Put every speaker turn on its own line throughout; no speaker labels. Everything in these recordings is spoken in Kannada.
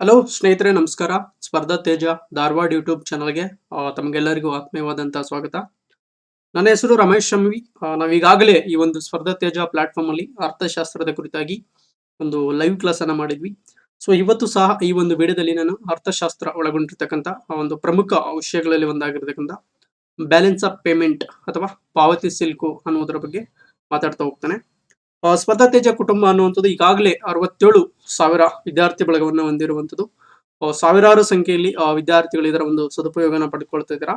ಹಲೋ ಸ್ನೇಹಿತರೆ, ನಮಸ್ಕಾರ. ಸ್ಪರ್ಧಾ ತೇಜ ಧಾರವಾಡ ಯೂಟ್ಯೂಬ್ ಚಾನಲ್ಗೆ ತಮಗೆಲ್ಲರಿಗೂ ಆತ್ಮೀಯವಾದಂತಹ ಸ್ವಾಗತ. ನನ್ನ ಹೆಸರು ರಮೇಶ್ ಶಮ್ವಿ. ನಾವೀಗಾಗಲೇ ಈ ಒಂದು ಸ್ಪರ್ಧಾ ತೇಜ ಪ್ಲಾಟ್ಫಾರ್ಮ್ ಅಲ್ಲಿ ಅರ್ಥಶಾಸ್ತ್ರದ ಕುರಿತಾಗಿ ಒಂದು ಲೈವ್ ಕ್ಲಾಸ್ ಅನ್ನ ಮಾಡಿದ್ವಿ. ಸೊ ಇವತ್ತು ಸಹ ಈ ಒಂದು ವಿಡಿಯೋದಲ್ಲಿ ನಾನು ಅರ್ಥಶಾಸ್ತ್ರ ಒಳಗೊಂಡಿರ್ತಕ್ಕಂಥ ಒಂದು ಪ್ರಮುಖ ವಿಷಯಗಳಲ್ಲಿ ಒಂದಾಗಿರ್ತಕ್ಕಂಥ ಬ್ಯಾಲೆನ್ಸ್ ಆಫ್ ಪೇಮೆಂಟ್ ಅಥವಾ ಪಾವತಿ ಸಿಲ್ಕು ಅನ್ನೋದ್ರ ಬಗ್ಗೆ ಮಾತಾಡ್ತಾ ಹೋಗ್ತಾನೆ. ಸ್ಪರ್ಧಾ ತೇಜ ಕುಟುಂಬ ಅನ್ನುವಂಥದ್ದು ಈಗಾಗಲೇ 67,000 ವಿದ್ಯಾರ್ಥಿ ಬಳಗವನ್ನು ಹೊಂದಿರುವಂಥದ್ದು. ಸಾವಿರಾರು ಸಂಖ್ಯೆಯಲ್ಲಿ ವಿದ್ಯಾರ್ಥಿಗಳು ಇದರ ಒಂದು ಸದುಪಯೋಗನ ಪಡ್ಕೊಳ್ತಾ ಇದ್ದೀರಾ.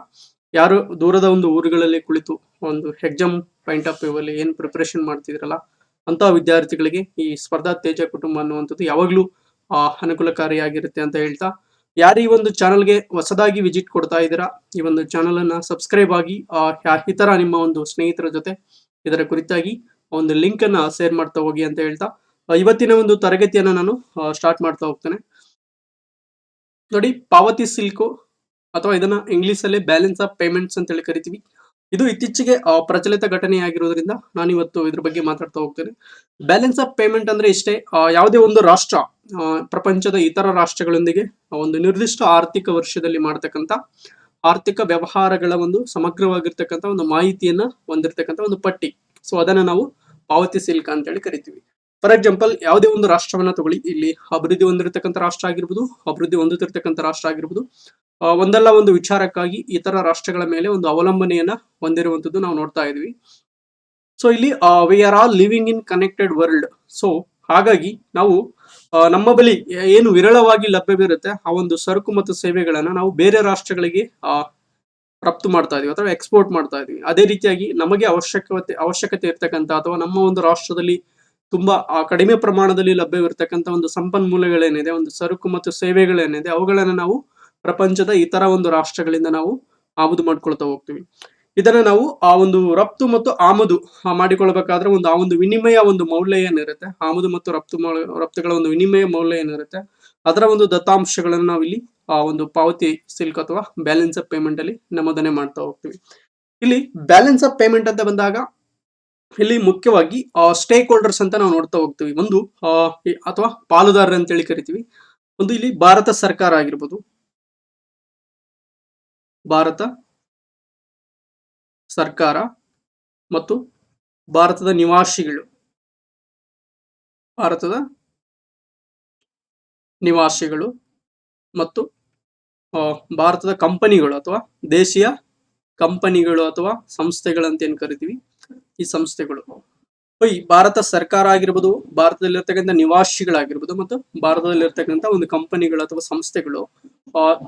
ಯಾರು ದೂರದ ಒಂದು ಊರುಗಳಲ್ಲಿ ಕುಳಿತು ಒಂದು ಎಕ್ಸಾಮ್ ಪಾಯಿಂಟ್ ಆಫ್ ವ್ಯೂ ಅಲ್ಲಿ ಏನ್ ಪ್ರಿಪರೇಷನ್ ಮಾಡ್ತಿದ್ರಲ್ಲ ಅಂತ ವಿದ್ಯಾರ್ಥಿಗಳಿಗೆ ಈ ಸ್ಪರ್ಧಾ ತೇಜ ಕುಟುಂಬ ಅನ್ನುವಂಥದ್ದು ಯಾವಾಗ್ಲೂ ಅನುಕೂಲಕಾರಿಯಾಗಿರುತ್ತೆ ಅಂತ ಹೇಳ್ತಾ, ಯಾರು ಈ ಒಂದು ಚಾನಲ್ಗೆ ಹೊಸದಾಗಿ ವಿಸಿಟ್ ಕೊಡ್ತಾ ಇದ್ದೀರಾ, ಈ ಒಂದು ಚಾನಲ್ ಅನ್ನ ಸಬ್ಸ್ಕ್ರೈಬ್ ಆಗಿ ಇತರ ನಿಮ್ಮ ಒಂದು ಸ್ನೇಹಿತರ ಜೊತೆ ಇದರ ಕುರಿತಾಗಿ ಒಂದು ಲಿಂಕ್ ಅನ್ನ ಶೇರ್ ಮಾಡ್ತಾ ಹೋಗಿ ಅಂತ ಹೇಳ್ತಾ, ಇವತ್ತಿನ ಒಂದು ತರಗತಿಯನ್ನ ನಾನು ಸ್ಟಾರ್ಟ್ ಮಾಡ್ತಾ ಹೋಗ್ತೇನೆ. ನೋಡಿ, ಪಾವತಿ ಸಿಲ್ಕು ಅಥವಾ ಇದನ್ನ ಇಂಗ್ಲಿಷ್ ಅಲ್ಲಿ ಬ್ಯಾಲೆನ್ಸ್ ಆಫ್ ಪೇಮೆಂಟ್ಸ್ ಅಂತ ಹೇಳಿ ಕರಿತೀವಿ. ಇದು ಇತ್ತೀಚೆಗೆ ಪ್ರಚಲಿತ ಘಟನೆಯಾಗಿರೋದ್ರಿಂದ ನಾನು ಇವತ್ತು ಇದ್ರ ಬಗ್ಗೆ ಮಾತಾಡ್ತಾ ಹೋಗ್ತೇನೆ. ಬ್ಯಾಲೆನ್ಸ್ ಆಫ್ ಪೇಮೆಂಟ್ ಅಂದ್ರೆ ಇಷ್ಟೇ, ಯಾವುದೇ ಒಂದು ರಾಷ್ಟ್ರ ಪ್ರಪಂಚದ ಇತರ ರಾಷ್ಟ್ರಗಳೊಂದಿಗೆ ಒಂದು ನಿರ್ದಿಷ್ಟ ಆರ್ಥಿಕ ವರ್ಷದಲ್ಲಿ ಮಾಡತಕ್ಕಂತ ಆರ್ಥಿಕ ವ್ಯವಹಾರಗಳ ಒಂದು ಸಮಗ್ರವಾಗಿರ್ತಕ್ಕಂಥ ಒಂದು ಮಾಹಿತಿಯನ್ನ ಹೊಂದಿರತಕ್ಕಂಥ ಒಂದು ಪಟ್ಟಿ. ಸೊ ಅದನ್ನ ನಾವು ಪಾವತಿ ಸಿಲ್ಕ್ ಅಂತ ಹೇಳಿ ಕರಿತೀವಿ. ಫಾರ್ ಎಕ್ಸಾಂಪಲ್, ಯಾವುದೇ ಒಂದು ರಾಷ್ಟ್ರವನ್ನ ತಗೊಳ್ಳಿ, ಇಲ್ಲಿ ಅಭಿವೃದ್ಧಿ ಹೊಂದಿರತಕ್ಕಂಥ ರಾಷ್ಟ್ರ ಆಗಿರ್ಬೋದು, ಅಭಿವೃದ್ಧಿ ಹೊಂದುತ್ತಿರ್ತಕ್ಕಂಥ ರಾಷ್ಟ್ರ ಆಗಿರ್ಬೋದು, ಒಂದಲ್ಲ ಒಂದು ವಿಚಾರಕ್ಕಾಗಿ ಇತರ ರಾಷ್ಟ್ರಗಳ ಮೇಲೆ ಒಂದು ಅವಲಂಬನೆಯನ್ನ ಹೊಂದಿರುವಂತದ್ದು ನಾವು ನೋಡ್ತಾ ಇದೀವಿ. ಸೊ ಇಲ್ಲಿ we are all living in connected world. So ಹಾಗಾಗಿ ನಾವು ನಮ್ಮ ಬಳಿ ಏನು ವಿರಳವಾಗಿ ಲಭ್ಯವಿರುತ್ತೆ ಆ ಒಂದು ಸರಕು ಮತ್ತು ಸೇವೆಗಳನ್ನ ನಾವು ಬೇರೆ ರಾಷ್ಟ್ರಗಳಿಗೆ ರಫ್ತು ಮಾಡ್ತಾ ಇದೀವಿ ಅಥವಾ ಎಕ್ಸ್ಪೋರ್ಟ್ ಮಾಡ್ತಾ ಇದೀವಿ. ಅದೇ ರೀತಿಯಾಗಿ ನಮಗೆ ಅವಶ್ಯಕತೆ ಇರ್ತಕ್ಕಂಥ ಅಥವಾ ನಮ್ಮ ಒಂದು ರಾಷ್ಟ್ರದಲ್ಲಿ ತುಂಬಾ ಕಡಿಮೆ ಪ್ರಮಾಣದಲ್ಲಿ ಲಭ್ಯವಿರ್ತಕ್ಕಂಥ ಒಂದು ಸಂಪನ್ಮೂಲಗಳೇನಿದೆ, ಒಂದು ಸರಕು ಮತ್ತು ಸೇವೆಗಳೇನಿದೆ, ಅವುಗಳನ್ನ ನಾವು ಪ್ರಪಂಚದ ಇತರ ಒಂದು ರಾಷ್ಟ್ರಗಳಿಂದ ನಾವು ಆಮದು ಮಾಡ್ಕೊಳ್ತಾ ಹೋಗ್ತೀವಿ. ಇದನ್ನ ನಾವು ಆ ಒಂದು ರಫ್ತು ಮತ್ತು ಆಮದು ಮಾಡಿಕೊಳ್ಬೇಕಾದ್ರೆ ಆ ಒಂದು ವಿನಿಮಯ ಒಂದು ಮೌಲ್ಯ ಏನಿರುತ್ತೆ, ಆಮದು ಮತ್ತು ರಫ್ತುಗಳ ಒಂದು ವಿನಿಮಯ ಮೌಲ್ಯ ಏನಿರುತ್ತೆ, ಅದರ ಒಂದು ದತ್ತಾಂಶಗಳನ್ನು ನಾವು ಇಲ್ಲಿ ಒಂದು ಪಾವತಿ ಸಿಲ್ಕ್ ಅಥವಾ ಬ್ಯಾಲೆನ್ಸ್ ಆಫ್ ಪೇಮೆಂಟ್ ಅಲ್ಲಿ ನಮೂದನೆ ಮಾಡ್ತಾ ಹೋಗ್ತೀವಿ. ಇಲ್ಲಿ ಬ್ಯಾಲೆನ್ಸ್ ಆಫ್ ಪೇಮೆಂಟ್ ಅಂತ ಬಂದಾಗ ಇಲ್ಲಿ ಮುಖ್ಯವಾಗಿ ಸ್ಟೇಕ್ ಹೋಲ್ಡರ್ಸ್ ಅಂತ ನಾವು ನೋಡ್ತಾ ಹೋಗ್ತೀವಿ. ಒಂದು ಅಥವಾ ಪಾಲುದಾರರು ಅಂತೇಳಿ ಕರಿತೀವಿ. ಒಂದು ಇಲ್ಲಿ ಭಾರತ ಸರ್ಕಾರ ಆಗಿರ್ಬೋದು, ಭಾರತ ಸರ್ಕಾರ ಮತ್ತು ಭಾರತದ ನಿವಾಸಿಗಳು ಮತ್ತು ಭಾರತದ ಕಂಪನಿಗಳು ಅಥವಾ ದೇಶೀಯ ಕಂಪನಿಗಳು ಅಥವಾ ಸಂಸ್ಥೆಗಳಂತ ಏನ್ ಕರಿತೀವಿ, ಈ ಸಂಸ್ಥೆಗಳು ಈ ಭಾರತ ಸರ್ಕಾರ ಆಗಿರ್ಬೋದು, ಭಾರತದಲ್ಲಿರ್ತಕ್ಕಂಥ ನಿವಾಸಿಗಳಾಗಿರ್ಬೋದು ಮತ್ತು ಭಾರತದಲ್ಲಿರ್ತಕ್ಕಂಥ ಒಂದು ಕಂಪನಿಗಳು ಅಥವಾ ಸಂಸ್ಥೆಗಳು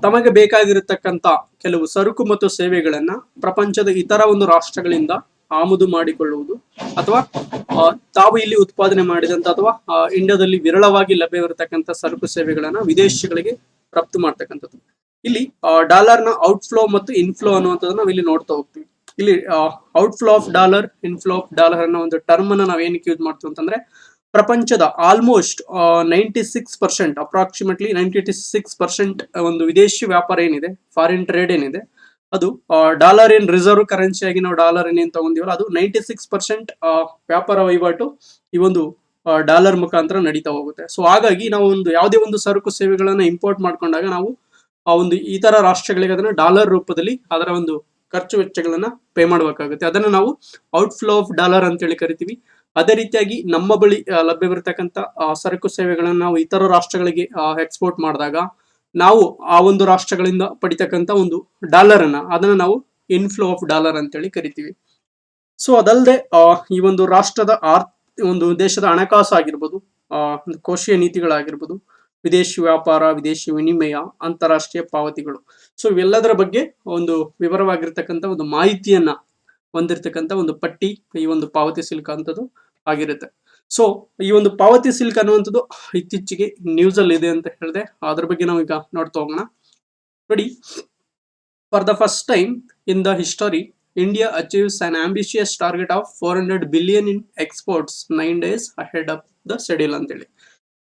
ತಮಗೆ ಬೇಕಾಗಿರತಕ್ಕಂತ ಕೆಲವು ಸರಕು ಮತ್ತು ಸೇವೆಗಳನ್ನ ಪ್ರಪಂಚದ ಇತರ ಒಂದು ರಾಷ್ಟ್ರಗಳಿಂದ ಆಮದು ಮಾಡಿಕೊಳ್ಳುವುದು ಅಥವಾ ತಾವು ಇಲ್ಲಿ ಉತ್ಪಾದನೆ ಮಾಡಿದಂತ ಅಥವಾ ಇಂಡಿಯಾದಲ್ಲಿ ವಿರಳವಾಗಿ ಲಭ್ಯವಿರತಕ್ಕಂಥ ಸರಕು ಸೇವೆಗಳನ್ನ ವಿದೇಶಗಳಿಗೆ ರಫ್ತು ಮಾಡ್ತಕ್ಕಂಥದ್ದು. ಇಲ್ಲಿ ಡಾಲರ್ ನ ಔಟ್ಫ್ಲೋ ಮತ್ತು ಇನ್ಫ್ಲೋ ಅನ್ನುವಂಥದ್ದು ನಾವು ಇಲ್ಲಿ ನೋಡ್ತಾ ಹೋಗ್ತೀವಿ. ಇಲ್ಲಿ outflow of dollar, inflow of dollar ಅನ್ನೋ ಒಂದು ಟರ್ಮ್ ಅನ್ನ ನಾವು ಏನಕ್ಕೆ ಯೂಸ್ ಮಾಡ್ತೀವಿ ಅಂತಂದ್ರೆ, ಪ್ರಪಂಚದ ಆಲ್ಮೋಸ್ಟ್ 96%, ಅಪ್ರಾಕ್ಸಿಮೇಟ್ಲಿ 96% ಒಂದು ವಿದೇಶಿ ವ್ಯಾಪಾರ ಏನಿದೆ, ಫಾರಿನ್ ಟ್ರೇಡ್ ಏನಿದೆ, ಅದು ಡಾಲರ್ ಇನ್ ರಿಸರ್ವ್ ಕರೆನ್ಸಿ ಆಗಿ ನಾವು ಡಾಲರ್ ಏನ್ ತಗೊಂಡಿವಲ್ಲ, ಅದು 96% ವ್ಯಾಪಾರ ವಹಿವಾಟು ಈ ಒಂದು ಡಾಲರ್ ಮುಖಾಂತರ ನಡೀತಾ ಹೋಗುತ್ತೆ. ಸೊ ಹಾಗಾಗಿ ನಾವು ಯಾವುದೇ ಒಂದು ಸರಕು ಸೇವೆಗಳನ್ನ ಇಂಪೋರ್ಟ್ ಮಾಡ್ಕೊಂಡಾಗ ನಾವು ಆ ಒಂದು ಇತರ ರಾಷ್ಟ್ರಗಳಿಗೆ ಅದನ್ನ ಡಾಲರ್ ರೂಪದಲ್ಲಿ ಅದರ ಒಂದು ಖರ್ಚು ವೆಚ್ಚಗಳನ್ನ ಪೇ ಮಾಡಬೇಕಾಗುತ್ತೆ. ಅದನ್ನ ನಾವು ಔಟ್ಫ್ಲೋ ಆಫ್ ಡಾಲರ್ ಅಂತ ಹೇಳಿ ಕರಿತೀವಿ. ಅದೇ ರೀತಿಯಾಗಿ ನಮ್ಮ ಬಳಿ ಲಭ್ಯವಿರತಕ್ಕಂತ ಸರಕು ಸೇವೆಗಳನ್ನ ನಾವು ಇತರ ರಾಷ್ಟ್ರಗಳಿಗೆ ಎಕ್ಸ್ಪೋರ್ಟ್ ಮಾಡಿದಾಗ ನಾವು ಆ ಒಂದು ರಾಷ್ಟ್ರಗಳಿಂದ ಪಡಿತಕ್ಕಂತ ಒಂದು ಡಾಲರ್ ಅದನ್ನ ನಾವು ಇನ್ಫ್ಲೋ ಆಫ್ ಡಾಲರ್ ಅಂತ ಹೇಳಿ ಕರಿತೀವಿ. ಸೊ ಅದಲ್ಲದೆ ಈ ಒಂದು ರಾಷ್ಟ್ರದ ಒಂದು ದೇಶದ ಹಣಕಾಸು ಆಗಿರ್ಬೋದು, ಕೋಶೀಯ ನೀತಿಗಳಾಗಿರ್ಬೋದು, ವಿದೇಶಿ ವ್ಯಾಪಾರ, ವಿದೇಶಿ ವಿನಿಮಯ, ಅಂತಾರಾಷ್ಟ್ರೀಯ ಪಾವತಿಗಳು, ಸೊ ಇವೆಲ್ಲದರ ಬಗ್ಗೆ ಒಂದು ವಿವರವಾಗಿರ್ತಕ್ಕಂಥ ಒಂದು ಮಾಹಿತಿಯನ್ನ ಹೊಂದಿರತಕ್ಕಂಥ ಒಂದು ಪಟ್ಟಿ ಈ ಒಂದು ಪಾವತಿ ಸಿಲ್ಕ್ ಅಂತದ್ದು ಆಗಿರುತ್ತೆ. ಸೊ ಈ ಒಂದು ಪಾವತಿ ಸಿಲ್ಕ್ ಅನ್ನುವಂಥದ್ದು ಇತ್ತೀಚೆಗೆ ನ್ಯೂಸ್ ಅಲ್ಲಿ ಇದೆ ಅಂತ ಹೇಳಿದೆ, ಅದ್ರ ಬಗ್ಗೆ ನಾವು ಈಗ ನೋಡ್ತಾ ಹೋಗೋಣ. ನೋಡಿ, for the first time in the history India achieves an ambitious target of 400 billion in exports 9 days ahead of the schedule ಅಂತೇಳಿ.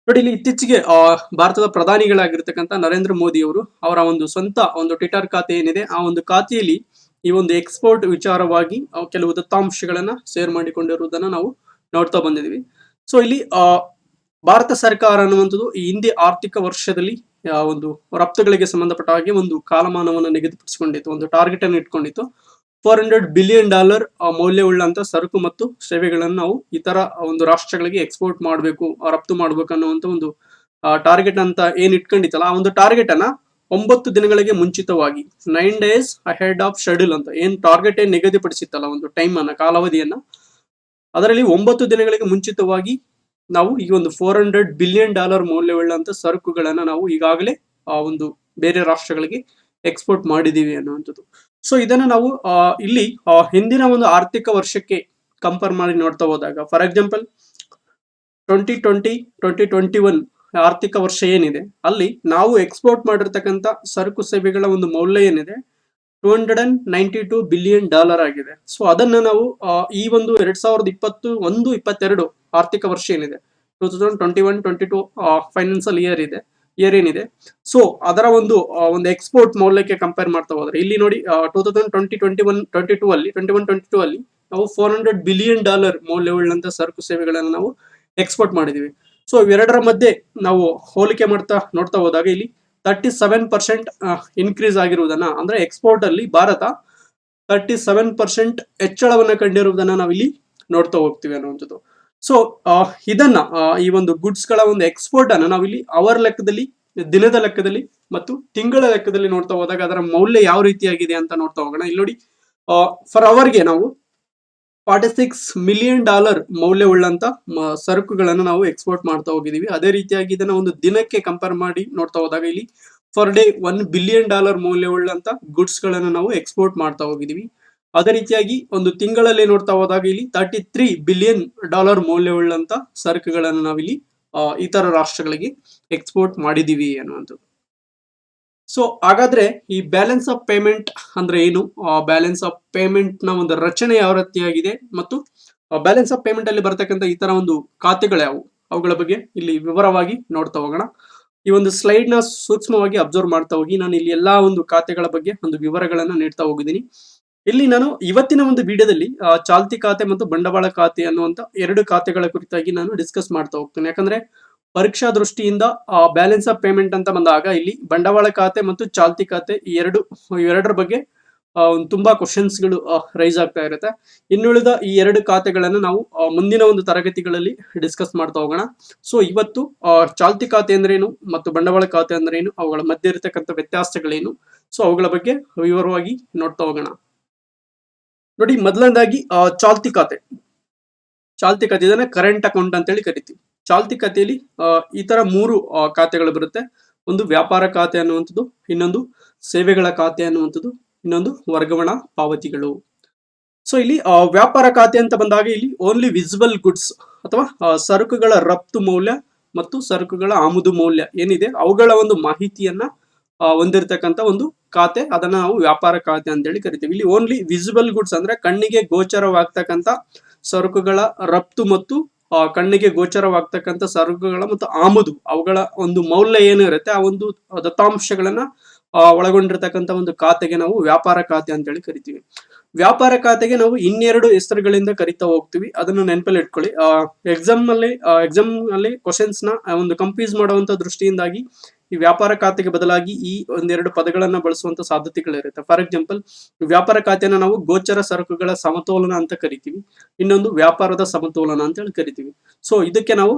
ನೋಡಿ, ಇಲ್ಲಿ ಇತ್ತೀಚೆಗೆ ಭಾರತದ ಪ್ರಧಾನಿಗಳಾಗಿರ್ತಕ್ಕಂಥ ನರೇಂದ್ರ ಮೋದಿ ಅವರು ಅವರ ಒಂದು ಸ್ವಂತ ಒಂದು ಟ್ವಿಟರ್ ಖಾತೆ ಏನಿದೆ, ಆ ಒಂದು ಖಾತೆಯಲ್ಲಿ ಈ ಒಂದು ಎಕ್ಸ್ಪೋರ್ಟ್ ವಿಚಾರವಾಗಿ ಕೆಲವು ದತ್ತಾಂಶಗಳನ್ನ ಶೇರ್ ಮಾಡಿಕೊಂಡಿರುವುದನ್ನ ನಾವು ನೋಡ್ತಾ ಬಂದಿದ್ವಿ. ಸೊ ಇಲ್ಲಿ ಭಾರತ ಸರ್ಕಾರ ಅನ್ನುವಂಥದ್ದು ಈ ಹಿಂದೆ ಆರ್ಥಿಕ ವರ್ಷದಲ್ಲಿ ಒಂದು ರಫ್ತುಗಳಿಗೆ ಸಂಬಂಧಪಟ್ಟ ಹಾಗೆ ಒಂದು ಕಾಲಮಾನವನ್ನು ನಿಗದಿಪಡಿಸಿಕೊಂಡಿತ್ತು, ಒಂದು ಟಾರ್ಗೆಟ್ ಅನ್ನು ಇಟ್ಕೊಂಡಿತ್ತು. $400 ಬಿಲಿಯನ್ ಮೌಲ್ಯವುಳ್ಳಂತ ಸರಕು ಮತ್ತು ಸೇವೆಗಳನ್ನು ನಾವು ಇತರ ಒಂದು ರಾಷ್ಟ್ರಗಳಿಗೆ ಎಕ್ಸ್ಪೋರ್ಟ್ ಮಾಡಬೇಕು, ರಫ್ತು ಮಾಡಬೇಕು ಅನ್ನುವಂತ ಒಂದು ಟಾರ್ಗೆಟ್ ಅಂತ ಏನ್ ಇಟ್ಕೊಂಡಿತ್ತಲ್ಲ, ಆ ಒಂದು ಟಾರ್ಗೆಟ್ ಅನ್ನ 9 ದಿನಗಳಿಗೆ ಮುಂಚಿತವಾಗಿ 9 days ಅಹೆಡ್ ಆಫ್ ಶೆಡ್ಯೂಲ್ ಅಂತ ಏನ್ ಟಾರ್ಗೆಟ್ ಏನ್ ನಿಗದಿಪಡಿಸಿತ್ತಲ್ಲ, ಒಂದು ಟೈಮ್ ಅನ್ನ, ಕಾಲಾವಧಿಯನ್ನ, ಅದರಲ್ಲಿ 9 ದಿನಗಳಿಗೆ ಮುಂಚಿತವಾಗಿ ನಾವು ಈ ಒಂದು $400 ಬಿಲಿಯನ್ ಮೌಲ್ಯವುಳ್ಳಂತ ಸರಕುಗಳನ್ನ ನಾವು ಈಗಾಗಲೇ ಒಂದು ಬೇರೆ ರಾಷ್ಟ್ರಗಳಿಗೆ ಎಕ್ಸ್ಪೋರ್ಟ್ ಮಾಡಿದೀವಿ ಅನ್ನುವಂಥದ್ದು. ಸೊ ಇದನ್ನ ನಾವು ಇಲ್ಲಿ ಹಿಂದಿನ ಒಂದು ಆರ್ಥಿಕ ವರ್ಷಕ್ಕೆ ಕಂಪೇರ್ ಮಾಡಿ ನೋಡ್ತಾ ಹೋದಾಗ, ಫಾರ್ ಎಕ್ಸಾಂಪಲ್ 2020-2021 ಆರ್ಥಿಕ ವರ್ಷ ಏನಿದೆ, ಅಲ್ಲಿ ನಾವು ಎಕ್ಸ್ಪೋರ್ಟ್ ಮಾಡಿರ್ತಕ್ಕಂಥ ಸರಕು ಸೇವೆಗಳ ಒಂದು ಮೌಲ್ಯ ಏನಿದೆ $292 ಬಿಲಿಯನ್ ಆಗಿದೆ. ಸೊ ಅದನ್ನ ನಾವು ಈ ಒಂದು 2021-22 ಆರ್ಥಿಕ ವರ್ಷ ಏನಿದೆ, 2021-22 ಫೈನಾನ್ಸಿಯಲ್ ಇಯರ್ ಏನಿದೆ, ಸೊ ಅದರ ಒಂದು ಎಕ್ಸ್ಪೋರ್ಟ್ ಮೌಲ್ಯಕ್ಕೆ ಕಂಪೇರ್ ಮಾಡ್ತಾ ಹೋದ್ರೆ ಇಲ್ಲಿ ನೋಡಿ, 2020-21-22 ಅಲ್ಲಿ ನಾವು $400 ಬಿಲಿಯನ್ ಮೌಲ್ಯವುಳ್ಳಂತ ಸರಕು ಸೇವೆಗಳನ್ನು ನಾವು ಎಕ್ಸ್ಪೋರ್ಟ್ ಮಾಡಿದೀವಿ. ಸೊ ಇವೆರಡರ ಮಧ್ಯೆ ನಾವು ಹೋಲಿಕೆ ನೋಡ್ತಾ ಹೋದಾಗ ಇಲ್ಲಿ 37% ಇನ್ಕ್ರೀಸ್ ಆಗಿರುವುದನ್ನ, ಅಂದ್ರೆ ಎಕ್ಸ್ಪೋರ್ಟ್ ಅಲ್ಲಿ ಭಾರತ 37% ಹೆಚ್ಚಳವನ್ನ ಕಂಡಿರುವುದನ್ನ ನಾವಿಲ್ಲಿ ನೋಡ್ತಾ ಹೋಗ್ತೀವಿ ಅನ್ನುವಂಥದ್ದು. ಸೊ ಇದನ್ನ ಈ ಒಂದು ಗುಡ್ಸ್ ಗಳ ಒಂದು ಎಕ್ಸ್ಪೋರ್ಟ್ ಅನ್ನ ನಾವಿಲ್ಲಿ ಅವರ್ ಲೆಕ್ಕದಲ್ಲಿ, ದಿನದ ಲೆಕ್ಕದಲ್ಲಿ ಮತ್ತು ತಿಂಗಳ ಲೆಕ್ಕದಲ್ಲಿ ನೋಡ್ತಾ ಹೋದಾಗ ಅದರ ಮೌಲ್ಯ ಯಾವ ರೀತಿಯಾಗಿದೆ ಅಂತ ನೋಡ್ತಾ ಹೋಗೋಣ. ಇಲ್ಲಿ ನೋಡಿ, ಫರ್ ಅವರ್ಗೆ ನಾವು $46 ಮಿಲಿಯನ್ ಮೌಲ್ಯವುಳ್ಳಂತ ಸರಕುಗಳನ್ನು ನಾವು ಎಕ್ಸ್ಪೋರ್ಟ್ ಮಾಡ್ತಾ ಹೋಗಿದೀವಿ. ಅದೇ ರೀತಿಯಾಗಿ ಇದನ್ನ ಒಂದು ದಿನಕ್ಕೆ ಕಂಪೇರ್ ಮಾಡಿ ನೋಡ್ತಾ ಹೋದಾಗ ಇಲ್ಲಿ ಫರ್ ಡೇ $1 ಬಿಲಿಯನ್ ಮೌಲ್ಯವುಳ್ಳಂತ ಗುಡ್ಸ್ ಗಳನ್ನು ನಾವು ಎಕ್ಸ್ಪೋರ್ಟ್ ಮಾಡ್ತಾ ಹೋಗಿದೀವಿ. ಅದೇ ರೀತಿಯಾಗಿ ಒಂದು ತಿಂಗಳಲ್ಲಿ ನೋಡ್ತಾ ಹೋದಾಗ ಇಲ್ಲಿ $33 ಬಿಲಿಯನ್ ಮೌಲ್ಯವುಳ್ಳಂತ ಸರಕುಗಳನ್ನು ನಾವಿಲ್ಲಿ ಇತರ ರಾಷ್ಟ್ರಗಳಿಗೆ ಎಕ್ಸ್ಪೋರ್ಟ್ ಮಾಡಿದೀವಿ ಅನ್ನುವಂಥದ್ದು. ಸೊ ಹಾಗಾದ್ರೆ ಈ ಬ್ಯಾಲೆನ್ಸ್ ಆಫ್ ಪೇಮೆಂಟ್ ಅಂದ್ರೆ ಏನು, ಬ್ಯಾಲೆನ್ಸ್ ಆಫ್ ಪೇಮೆಂಟ್ ನ ಒಂದು ರಚನೆ ಯಾವ ರೀತಿಯಾಗಿದೆ ಮತ್ತು ಬ್ಯಾಲೆನ್ಸ್ ಆಫ್ ಪೇಮೆಂಟ್ ಅಲ್ಲಿ ಬರತಕ್ಕಂಥ ಇತರ ಒಂದು ಖಾತೆಗಳು ಯಾವುವು, ಅವುಗಳ ಬಗ್ಗೆ ಇಲ್ಲಿ ವಿವರವಾಗಿ ನೋಡ್ತಾ ಹೋಗೋಣ. ಈ ಒಂದು ಸ್ಲೈಡ್ ನ ಸೂಕ್ಷ್ಮವಾಗಿ ಅಬ್ಸರ್ವ್ ಮಾಡ್ತಾ ಹೋಗಿ, ನಾನು ಇಲ್ಲಿ ಎಲ್ಲಾ ಒಂದು ಖಾತೆಗಳ ಬಗ್ಗೆ ಒಂದು ವಿವರಗಳನ್ನ ನೀಡ್ತಾ ಹೋಗಿದ್ದೀನಿ. ಇಲ್ಲಿ ನಾನು ಇವತ್ತಿನ ಒಂದು ವಿಡಿಯೋದಲ್ಲಿ ಚಾಲ್ತಿ ಖಾತೆ ಮತ್ತು ಬಂಡವಾಳ ಖಾತೆ ಅನ್ನುವಂತ 2 ಖಾತೆಗಳ ಕುರಿತಾಗಿ ನಾನು ಡಿಸ್ಕಸ್ ಮಾಡ್ತಾ ಹೋಗ್ತೇನೆ. ಯಾಕಂದ್ರೆ ಪರೀಕ್ಷಾ ದೃಷ್ಟಿಯಿಂದ ಬ್ಯಾಲೆನ್ಸ್ ಆಫ್ ಪೇಮೆಂಟ್ ಅಂತ ಬಂದಾಗ ಇಲ್ಲಿ ಬಂಡವಾಳ ಖಾತೆ ಮತ್ತು ಚಾಲ್ತಿ ಖಾತೆ ಇವೆರಡರ ಬಗ್ಗೆ ತುಂಬಾ ಕ್ವಶನ್ಸ್ ಗಳು ರೈಸ್ ಆಗ್ತಾ ಇರುತ್ತೆ. ಇನ್ನುಳಿದ ಈ 2 ಖಾತೆಗಳನ್ನು ನಾವು ಮುಂದಿನ ಒಂದು ತರಗತಿಗಳಲ್ಲಿ ಡಿಸ್ಕಸ್ ಮಾಡ್ತಾ ಹೋಗೋಣ. ಸೊ ಇವತ್ತು ಚಾಲ್ತಿ ಖಾತೆ ಅಂದ್ರೇನು ಮತ್ತು ಬಂಡವಾಳ ಖಾತೆ ಅಂದ್ರೇನು, ಅವುಗಳ ಮಧ್ಯೆ ಇರತಕ್ಕಂಥ ವ್ಯತ್ಯಾಸಗಳೇನು, ಸೊ ಅವುಗಳ ಬಗ್ಗೆ ವಿವರವಾಗಿ ನೋಡ್ತಾ ಹೋಗೋಣ. ನೋಡಿ, ಮೊದಲನೇದಾಗಿ ಚಾಲ್ತಿ ಖಾತೆ ಇದನ್ನ ಕರೆಂಟ್ ಅಕೌಂಟ್ ಅಂತ ಹೇಳಿ ಕರಿತೀವಿ. ಚಾಲ್ತಿ ಖಾತೆಯಲ್ಲಿ ಈ ತರ 3 ಖಾತೆಗಳು ಬರುತ್ತೆ. ಒಂದು ವ್ಯಾಪಾರ ಖಾತೆ ಅನ್ನುವಂಥದ್ದು, ಇನ್ನೊಂದು ಸೇವೆಗಳ ಖಾತೆ ಅನ್ನುವಂಥದ್ದು, ಇನ್ನೊಂದು ವರ್ಗಾವಣಾ ಪಾವತಿಗಳು. ಸೊ ಇಲ್ಲಿ ವ್ಯಾಪಾರ ಖಾತೆ ಅಂತ ಬಂದಾಗ ಇಲ್ಲಿ ಓನ್ಲಿ ವಿಸಿಬಲ್ ಗುಡ್ಸ್ ಅಥವಾ ಸರಕುಗಳ ರಫ್ತು ಮೌಲ್ಯ ಮತ್ತು ಸರಕುಗಳ ಆಮದು ಮೌಲ್ಯ ಏನಿದೆ ಅವುಗಳ ಒಂದು ಮಾಹಿತಿಯನ್ನ ಹೊಂದಿರತಕ್ಕಂತ ಒಂದು ಖಾತೆ, ಅದನ್ನ ನಾವು ವ್ಯಾಪಾರ ಖಾತೆ ಅಂತ ಹೇಳಿ ಕರಿತೀವಿ. ಇಲ್ಲಿ ಓನ್ಲಿ ವಿಸಿಬಲ್ ಗುಡ್ಸ್ ಅಂದ್ರೆ ಕಣ್ಣಿಗೆ ಗೋಚರವಾಗ್ತಕ್ಕಂತ ಸರಕುಗಳ ರಫ್ತು ಮತ್ತು ಕಣ್ಣಿಗೆ ಗೋಚರವಾಗ್ತಕ್ಕಂಥ ಸರಕುಗಳ ಮತ್ತು ಆಮದು, ಅವುಗಳ ಒಂದು ಮೌಲ್ಯ ಏನಿರುತ್ತೆ ಆ ಒಂದು ದತ್ತಾಂಶಗಳನ್ನ ಒಳಗೊಂಡಿರ್ತಕ್ಕಂಥ ಒಂದು ಖಾತೆಗೆ ನಾವು ವ್ಯಾಪಾರ ಖಾತೆ ಅಂತ ಹೇಳಿ ಕರಿತೀವಿ. ವ್ಯಾಪಾರ ಖಾತೆಗೆ ನಾವು ಇನ್ನೆರಡು ಹೆಸರುಗಳಿಂದ ಕರಿತಾ ಹೋಗ್ತೀವಿ, ಅದನ್ನು ನೆನಪಲ್ಲಿ ಇಟ್ಕೊಳ್ಳಿ. ಎಕ್ಸಾಮ್ ಅಲ್ಲಿ ಕ್ವಶನ್ಸ್ ನ ಒಂದು ಕಂಫ್ಯೂಸ್ ಮಾಡುವಂತ ದೃಷ್ಟಿಯಿಂದಾಗಿ ಈ ವ್ಯಾಪಾರ ಖಾತೆಗೆ ಬದಲಾಗಿ ಈ ಒಂದೆರಡು ಪದಗಳನ್ನ ಬಳಸುವಂತ ಸಾಧ್ಯತೆಗಳಿರುತ್ತೆ. ಫಾರ್ ಎಕ್ಸಾಂಪಲ್, ವ್ಯಾಪಾರ ಖಾತೆನ ನಾವು ಗೋಚರ ಸರಕುಗಳ ಸಮತೋಲನ ಅಂತ ಕರಿತೀವಿ, ಇನ್ನೊಂದು ವ್ಯಾಪಾರದ ಸಮತೋಲನ ಅಂತ ಹೇಳಿ ಕರಿತೀವಿ. ಸೊ ಇದಕ್ಕೆ ನಾವು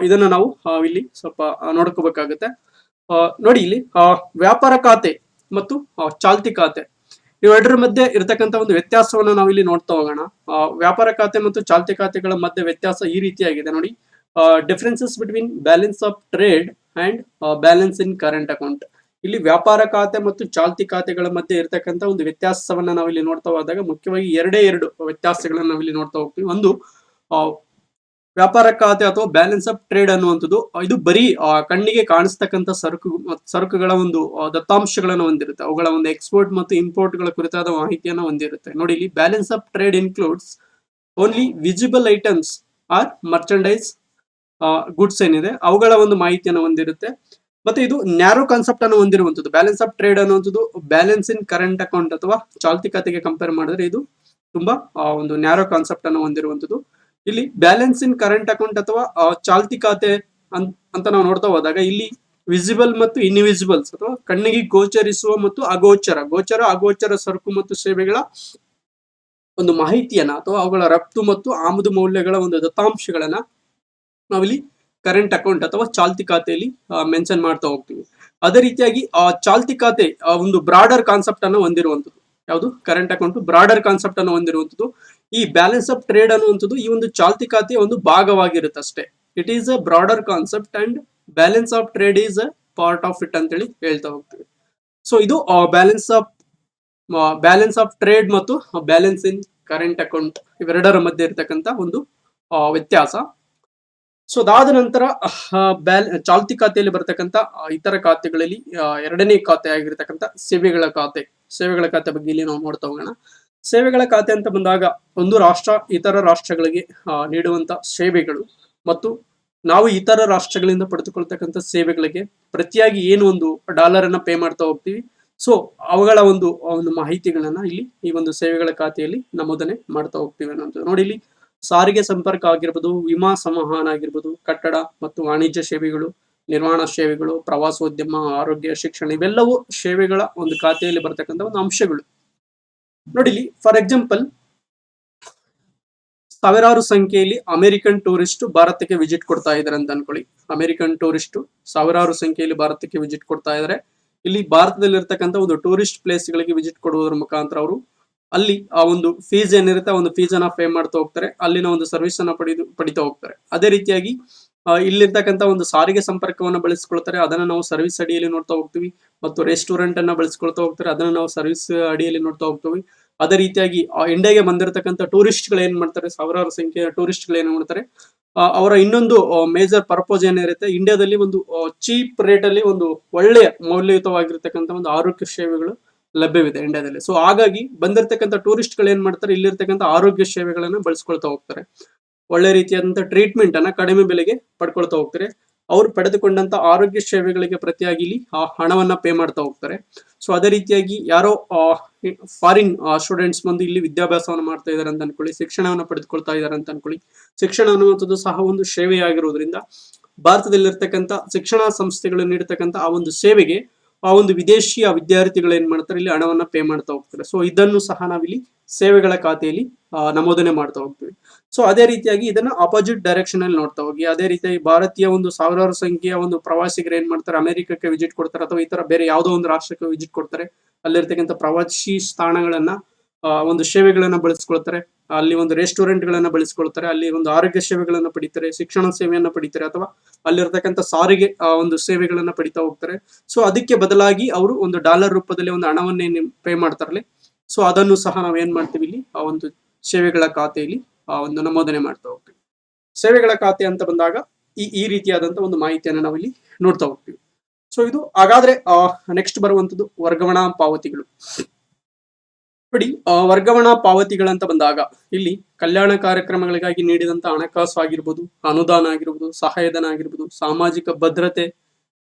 ಇದನ್ನ ನಾವು ಇಲ್ಲಿ ಸ್ವಲ್ಪ ನೋಡ್ಕೋಬೇಕಾಗುತ್ತೆ. ನೋಡಿ, ಇಲ್ಲಿ ವ್ಯಾಪಾರ ಖಾತೆ ಮತ್ತು ಚಾಲ್ತಿ ಖಾತೆ ಇವೆರಡರ ಮಧ್ಯೆ ಇರತಕ್ಕಂತ ಒಂದು ವ್ಯತ್ಯಾಸವನ್ನ ನಾವು ಇಲ್ಲಿ ನೋಡ್ತಾ ಹೋಗೋಣ. ವ್ಯಾಪಾರ ಖಾತೆ ಮತ್ತು ಚಾಲ್ತಿ ಖಾತೆಗಳ ಮಧ್ಯೆ ವ್ಯತ್ಯಾಸ ಈ ರೀತಿಯಾಗಿದೆ ನೋಡಿ. Differences between balance of trade and balance in current account. ಇಲ್ಲಿ ವ್ಯಾಪಾರ ಖಾತೆ ಮತ್ತು ಚಾಲ್ತಿ ಖಾತೆಗಳ ಮಧ್ಯೆ ಇರತಕ್ಕಂತ ಒಂದು ವ್ಯತ್ಯಾಸವನ್ನ ನಾವಿಲ್ಲಿ ನೋಡ್ತಾ ಹೋದಾಗ ಮುಖ್ಯವಾಗಿ ಎರಡು ವ್ಯತ್ಯಾಸಗಳನ್ನ ನಾವಿಲ್ಲಿ ನೋಡ್ತಾ ಹೋಗ್ತೀವಿ. ಒಂದು, ವ್ಯಾಪಾರ ಖಾತೆ ಅಥವಾ ಬ್ಯಾಲೆನ್ಸ್ ಆಫ್ ಟ್ರೇಡ್ ಅನ್ನುವಂಥದ್ದು ಇದು ಬರೀ ಕಣ್ಣಿಗೆ ಕಾಣಿಸ್ತಕ್ಕಂಥ ಸರಕುಗಳ ಒಂದು ದತ್ತಾಂಶಗಳನ್ನು ಹೊಂದಿರುತ್ತೆ, ಅವುಗಳ ಒಂದು ಎಕ್ಸ್ಪೋರ್ಟ್ ಮತ್ತು ಇಂಪೋರ್ಟ್ ಗಳ ಕುರಿತಾದ ಮಾಹಿತಿಯನ್ನು ಹೊಂದಿರುತ್ತೆ. ನೋಡಿ, ಇಲ್ಲಿ balance of trade includes only visible items are merchandise goods ಏನಿದೆ ಅವುಗಳ ಒಂದು ಮಾಹಿತಿಯನ್ನು ಹೊಂದಿರುತ್ತೆ. ಮತ್ತೆ ಇದು ನ್ಯಾರೋ ಕಾನ್ಸೆಪ್ಟ್ ಅನ್ನು ಹೊಂದಿರುವಂತದ್ದು. ಬ್ಯಾಲೆನ್ಸ್ ಆಫ್ ಟ್ರೇಡ್ ಅನ್ನುವಂಥದ್ದು ಬ್ಯಾಲೆನ್ಸ್ ಇನ್ ಕರೆಂಟ್ ಅಕೌಂಟ್ ಅಥವಾ ಚಾಲ್ತಿ ಖಾತೆಗೆ ಕಂಪೇರ್ ಮಾಡಿದ್ರೆ ಇದು ತುಂಬಾ ಒಂದು ನ್ಯಾರೋ ಕಾನ್ಸೆಪ್ಟ್ ಅನ್ನು ಹೊಂದಿರುವಂತದ್ದು. ಇಲ್ಲಿ ಬ್ಯಾಲೆನ್ಸ್ ಇನ್ ಕರೆಂಟ್ ಅಕೌಂಟ್ ಅಥವಾ ಚಾಲ್ತಿ ಖಾತೆ ಅಂತ ನಾವು ನೋಡ್ತಾ ಹೋದಾಗ ಇಲ್ಲಿ ವಿಸಿಬಲ್ ಮತ್ತು ಇನ್ವಿಸಿಬಲ್ಸ್ ಅಥವಾ ಕಣ್ಣಿಗೆ ಗೋಚರಿಸುವ ಮತ್ತು ಅಗೋಚರ ಸರಕು ಮತ್ತು ಸೇವೆಗಳ ಒಂದು ಮಾಹಿತಿಯನ್ನ ಅಥವಾ ಅವುಗಳ ರಫ್ತು ಮತ್ತು ಆಮದು ಮೌಲ್ಯಗಳ ಒಂದು ದತ್ತಾಂಶಗಳನ್ನ ನಾವಿಲ್ಲಿ ಕರೆಂಟ್ ಅಕೌಂಟ್ ಅಥವಾ ಚಾಲ್ತಿ ಖಾತೆಯಲ್ಲಿ ಮೆನ್ಷನ್ ಮಾಡ್ತಾ ಹೋಗ್ತೀವಿ. ಅದೇ ರೀತಿಯಾಗಿ ಚಾಲ್ತಿ ಖಾತೆ ಒಂದು ಬ್ರಾಡರ್ ಕಾನ್ಸೆಪ್ಟ್ ಅನ್ನು ಹೊಂದಿರುವಂತದ್ದು. ಯಾವುದು ಕರೆಂಟ್ ಅಕೌಂಟ್ ಬ್ರಾಡರ್ ಕಾನ್ಸೆಪ್ಟ್ ಅನ್ನು ಹೊಂದಿರುವಂತದ್ದು. ಈ ಬ್ಯಾಲೆನ್ಸ್ ಆಫ್ ಟ್ರೇಡ್ ಅನ್ನುವಂಥದ್ದು ಈ ಒಂದು ಚಾಲ್ತಿ ಖಾತೆಯ ಒಂದು ಭಾಗವಾಗಿರುತ್ತೆ ಅಷ್ಟೇ. It is a broader concept and balance of trade is a part of it ಅಂತೇಳಿ ಹೇಳ್ತಾ ಹೋಗ್ತೀವಿ. ಸೊ ಇದು ಬ್ಯಾಲೆನ್ಸ್ ಆಫ್ ಟ್ರೇಡ್ ಮತ್ತು ಬ್ಯಾಲೆನ್ಸ್ ಇನ್ ಕರೆಂಟ್ ಅಕೌಂಟ್ ಇವೆರಡರ ಮಧ್ಯೆ ಇರತಕ್ಕಂತ ಒಂದು ವ್ಯತ್ಯಾಸ. ಸೊ ಅದಾದ ನಂತರ ಚಾಲ್ತಿ ಖಾತೆಯಲ್ಲಿ ಬರ್ತಕ್ಕಂಥ ಇತರ ಖಾತೆಗಳಲ್ಲಿ ಎರಡನೇ ಖಾತೆ ಆಗಿರ್ತಕ್ಕಂಥ ಸೇವೆಗಳ ಖಾತೆ ಬಗ್ಗೆ ಇಲ್ಲಿ ನಾವು ನೋಡ್ತಾ ಹೋಗೋಣ. ಸೇವೆಗಳ ಖಾತೆ ಅಂತ ಬಂದಾಗ ಒಂದು ರಾಷ್ಟ್ರ ಇತರ ರಾಷ್ಟ್ರಗಳಿಗೆ ನೀಡುವಂತ ಸೇವೆಗಳು ಮತ್ತು ನಾವು ಇತರ ರಾಷ್ಟ್ರಗಳಿಂದ ಪಡೆದುಕೊಳ್ತಕ್ಕಂಥ ಸೇವೆಗಳಿಗೆ ಪ್ರತಿಯಾಗಿ ಏನು ಒಂದು ಡಾಲರ್ ಅನ್ನ ಪೇ ಮಾಡ್ತಾ ಹೋಗ್ತೀವಿ. ಸೊ ಅವುಗಳ ಒಂದು ಮಾಹಿತಿಗಳನ್ನ ಇಲ್ಲಿ ಈ ಒಂದು ಸೇವೆಗಳ ಖಾತೆಯಲ್ಲಿ ನಮೂದನೆ ಮಾಡ್ತಾ ಹೋಗ್ತೀವಿ ಅನ್ನೋದು ನೋಡಿ. ಇಲ್ಲಿ ಸಾರಿಗೆ ಸಂಪರ್ಕ ಆಗಿರ್ಬೋದು, ವಿಮಾ ಸಂವಹನ ಆಗಿರ್ಬೋದು, ಕಟ್ಟಡ ಮತ್ತು ವಾಣಿಜ್ಯ ಸೇವೆಗಳು, ನಿರ್ವಹಣಾ ಸೇವೆಗಳು, ಪ್ರವಾಸೋದ್ಯಮ, ಆರೋಗ್ಯ, ಶಿಕ್ಷಣ ಇವೆಲ್ಲವೂ ಸೇವೆಗಳ ಒಂದು ಖಾತೆಯಲ್ಲಿ ಬರ್ತಕ್ಕಂಥ ಒಂದು ಅಂಶಗಳು. ನೋಡಿ ಇಲ್ಲಿ ಫಾರ್ ಎಕ್ಸಾಂಪಲ್ ಸಾವಿರಾರು ಸಂಖ್ಯೆಯಲ್ಲಿ ಅಮೆರಿಕನ್ ಟೂರಿಸ್ಟ್ ಭಾರತಕ್ಕೆ ವಿಸಿಟ್ ಕೊಡ್ತಾ ಇದಾರೆ ಅಂತ ಅನ್ಕೊಳ್ಳಿ. ಅಮೆರಿಕನ್ ಟೂರಿಸ್ಟ್ ಸಾವಿರಾರು ಸಂಖ್ಯೆಯಲ್ಲಿ ಭಾರತಕ್ಕೆ ವಿಸಿಟ್ ಕೊಡ್ತಾ ಇದಾರೆ. ಇಲ್ಲಿ ಭಾರತದಲ್ಲಿ ಇರ್ತಕ್ಕಂಥ ಒಂದು ಟೂರಿಸ್ಟ್ ಪ್ಲೇಸ್ ಗಳಿಗೆ ವಿಸಿಟ್ ಕೊಡುವುದರ ಮುಖಾಂತರ ಅವರು ಅಲ್ಲಿ ಆ ಒಂದು ಫೀಸ್ ಏನಿರುತ್ತೆ ಆ ಒಂದು ಫೀಸ್ ಅನ್ನ ಪೇ ಮಾಡ್ತಾ ಹೋಗ್ತಾರೆ, ಅಲ್ಲಿನ ಒಂದು ಸರ್ವಿಸ್ ಅನ್ನ ಪಡಿತಾ ಹೋಗ್ತಾರೆ. ಅದೇ ರೀತಿಯಾಗಿ ಇಲ್ಲಿರ್ತಕ್ಕಂಥ ಒಂದು ಸಾರಿಗೆ ಸಂಪರ್ಕವನ್ನ ಬಳಸ್ಕೊಳ್ತಾರೆ, ಅದನ್ನ ನಾವು ಸರ್ವಿಸ್ ಅಡಿಯಲ್ಲಿ ನೋಡ್ತಾ ಹೋಗ್ತೀವಿ. ಮತ್ತು ರೆಸ್ಟೋರೆಂಟ್ ಅನ್ನ ಬಳಸ್ಕೊಳ್ತಾ ಹೋಗ್ತಾರೆ, ಅದನ್ನ ನಾವು ಸರ್ವಿಸ್ ಅಡಿಯಲ್ಲಿ ನೋಡ್ತಾ ಹೋಗ್ತೀವಿ. ಅದೇ ರೀತಿಯಾಗಿ ಇಂಡಿಯಾಗೆ ಬಂದಿರತಕ್ಕಂಥ ಟೂರಿಸ್ಟ್ ಗಳು ಏನ್ ಮಾಡ್ತಾರೆ, ಸಾವಿರಾರು ಸಂಖ್ಯೆಯ ಟೂರಿಸ್ಟ್ ಗಳು ಏನ್ ಮಾಡ್ತಾರೆ, ಅವರ ಇನ್ನೊಂದು ಮೇಜರ್ ಪರ್ಪೋಸ್ ಏನಿರುತ್ತೆ, ಇಂಡಿಯಾದಲ್ಲಿ ಒಂದು ಚೀಪ್ ರೇಟ್ ಅಲ್ಲಿ ಒಂದು ಒಳ್ಳೆಯ ಮೌಲ್ಯಯುತವಾಗಿರ್ತಕ್ಕಂಥ ಒಂದು ಆರೋಗ್ಯ ಸೇವೆಗಳು ಲಭ್ಯವಿದೆ ಇಂಡಿಯಾದಲ್ಲಿ. ಸೊ ಹಾಗಾಗಿ ಬಂದಿರತಕ್ಕಂಥ ಟೂರಿಸ್ಟ್ ಗಳು ಏನ್ ಮಾಡ್ತಾರೆ, ಇಲ್ಲಿರ್ತಕ್ಕಂಥ ಆರೋಗ್ಯ ಸೇವೆಗಳನ್ನ ಬಳಸ್ಕೊಳ್ತಾ ಹೋಗ್ತಾರೆ. ಒಳ್ಳೆ ರೀತಿಯಾದಂತಹ ಟ್ರೀಟ್ಮೆಂಟ್ ಅನ್ನ ಕಡಿಮೆ ಬೆಲೆಗೆ ಪಡ್ಕೊಳ್ತಾ ಹೋಗ್ತಾರೆ. ಅವ್ರು ಪಡೆದುಕೊಂಡಂತ ಆರೋಗ್ಯ ಸೇವೆಗಳಿಗೆ ಪ್ರತಿಯಾಗಿ ಇಲ್ಲಿ ಹಣವನ್ನ ಪೇ ಮಾಡ್ತಾ ಹೋಗ್ತಾರೆ. ಸೊ ಅದೇ ರೀತಿಯಾಗಿ ಯಾರೋ ಫಾರಿನ್ ಸ್ಟೂಡೆಂಟ್ಸ್ ಬಂದು ಇಲ್ಲಿ ವಿದ್ಯಾಭ್ಯಾಸವನ್ನು ಮಾಡ್ತಾ ಇದಾರೆ ಅಂತ ಅನ್ಕೊಳ್ಳಿ, ಶಿಕ್ಷಣವನ್ನು ಪಡೆದುಕೊಳ್ತಾ ಇದಾರೆ ಅಂತ ಅನ್ಕೊಳ್ಳಿ. ಶಿಕ್ಷಣ ಅನ್ನುವಂಥದ್ದು ಸಹ ಒಂದು ಸೇವೆಯಾಗಿರುವುದರಿಂದ ಭಾರತದಲ್ಲಿರ್ತಕ್ಕಂಥ ಶಿಕ್ಷಣ ಸಂಸ್ಥೆಗಳು ನೀಡತಕ್ಕಂಥ ಆ ಒಂದು ಸೇವೆಗೆ ಆ ಒಂದು ವಿದೇಶಿಯ ವಿದ್ಯಾರ್ಥಿಗಳು ಏನ್ ಮಾಡ್ತಾರೆ, ಇಲ್ಲಿ ಹಣವನ್ನ ಪೇ ಮಾಡ್ತಾ ಹೋಗ್ತಾರೆ. ಸೊ ಇದನ್ನು ಸಹ ನಾವಿಲ್ಲಿ ಸೇವೆಗಳ ಖಾತೆಯಲ್ಲಿ ನಮೂದನೆ ಮಾಡ್ತಾ ಹೋಗ್ತೀವಿ. ಸೊ ಅದೇ ರೀತಿಯಾಗಿ ಇದನ್ನ ಆಪೋಸಿಟ್ ಡೈರೆಕ್ಷನ್ ಅಲ್ಲಿ ನೋಡ್ತಾ ಹೋಗಿ, ಅದೇ ರೀತಿಯಾಗಿ ಭಾರತೀಯ ಒಂದು ಸಾವಿರಾರು ಸಂಖ್ಯೆಯ ಒಂದು ಪ್ರವಾಸಿಗರು ಏನ್ ಮಾಡ್ತಾರೆ, ಅಮೆರಿಕಕ್ಕೆ ವಿಸಿಟ್ ಕೊಡ್ತಾರೆ ಅಥವಾ ಇತರ ಬೇರೆ ಯಾವುದೋ ಒಂದು ರಾಷ್ಟ್ರಕ್ಕೆ ವಿಸಿಟ್ ಕೊಡ್ತಾರೆ. ಅಲ್ಲಿರ್ತಕ್ಕಂಥ ಪ್ರವಾಸಿ ಸ್ಥಾನಗಳನ್ನ ಒಂದು ಸೇವೆಗಳನ್ನ ಬಳಸ್ಕೊಳ್ತಾರೆ, ಅಲ್ಲಿ ಒಂದು ರೆಸ್ಟೋರೆಂಟ್ ಗಳನ್ನ ಬಳಸ್ಕೊಳ್ತಾರೆ, ಅಲ್ಲಿ ಒಂದು ಆರೋಗ್ಯ ಸೇವೆಗಳನ್ನ ಪಡಿತಾರೆ, ಶಿಕ್ಷಣ ಸೇವೆಯನ್ನ ಪಡಿತಾರೆ, ಅಥವಾ ಅಲ್ಲಿರ್ತಕ್ಕಂಥ ಸಾರಿಗೆ ಒಂದು ಸೇವೆಗಳನ್ನ ಪಡಿತಾ ಹೋಗ್ತಾರೆ. ಸೊ ಅದಕ್ಕೆ ಬದಲಾಗಿ ಅವರು ಒಂದು ಡಾಲರ್ ರೂಪದಲ್ಲಿ ಒಂದು ಹಣವನ್ನೇ ಪೇ ಮಾಡ್ತಾರಲ್ಲ. ಸೊ ಅದನ್ನು ಸಹ ನಾವು ಏನ್ ಮಾಡ್ತೀವಿ, ಇಲ್ಲಿ ಆ ಒಂದು ಸೇವೆಗಳ ಖಾತೆಯಲ್ಲಿ ಒಂದು ನಮೂದನೆ ಮಾಡ್ತಾ ಹೋಗ್ತೀವಿ. ಸೇವೆಗಳ ಖಾತೆ ಅಂತ ಬಂದಾಗ ಈ ರೀತಿಯಾದಂತಹ ಒಂದು ಮಾಹಿತಿಯನ್ನು ನಾವಿಲ್ಲಿ ನೋಡ್ತಾ ಹೋಗ್ತೀವಿ. ಸೊ ಇದು ಹಾಗಾದ್ರೆ ನೆಕ್ಸ್ಟ್ ಬರುವಂತದ್ದು ವರ್ಗಾವಣಾ ಪಾವತಿಗಳು. ನೋಡಿ, ವರ್ಗಾವಣಾ ಪಾವತಿಗಳಂತ ಬಂದಾಗ ಇಲ್ಲಿ ಕಲ್ಯಾಣ ಕಾರ್ಯಕ್ರಮಗಳಿಗಾಗಿ ನೀಡಿದಂತ ಹಣಕಾಸು ಆಗಿರ್ಬೋದು, ಅನುದಾನ ಆಗಿರ್ಬೋದು, ಸಹಾಯಧನ ಆಗಿರ್ಬೋದು, ಸಾಮಾಜಿಕ ಭದ್ರತೆ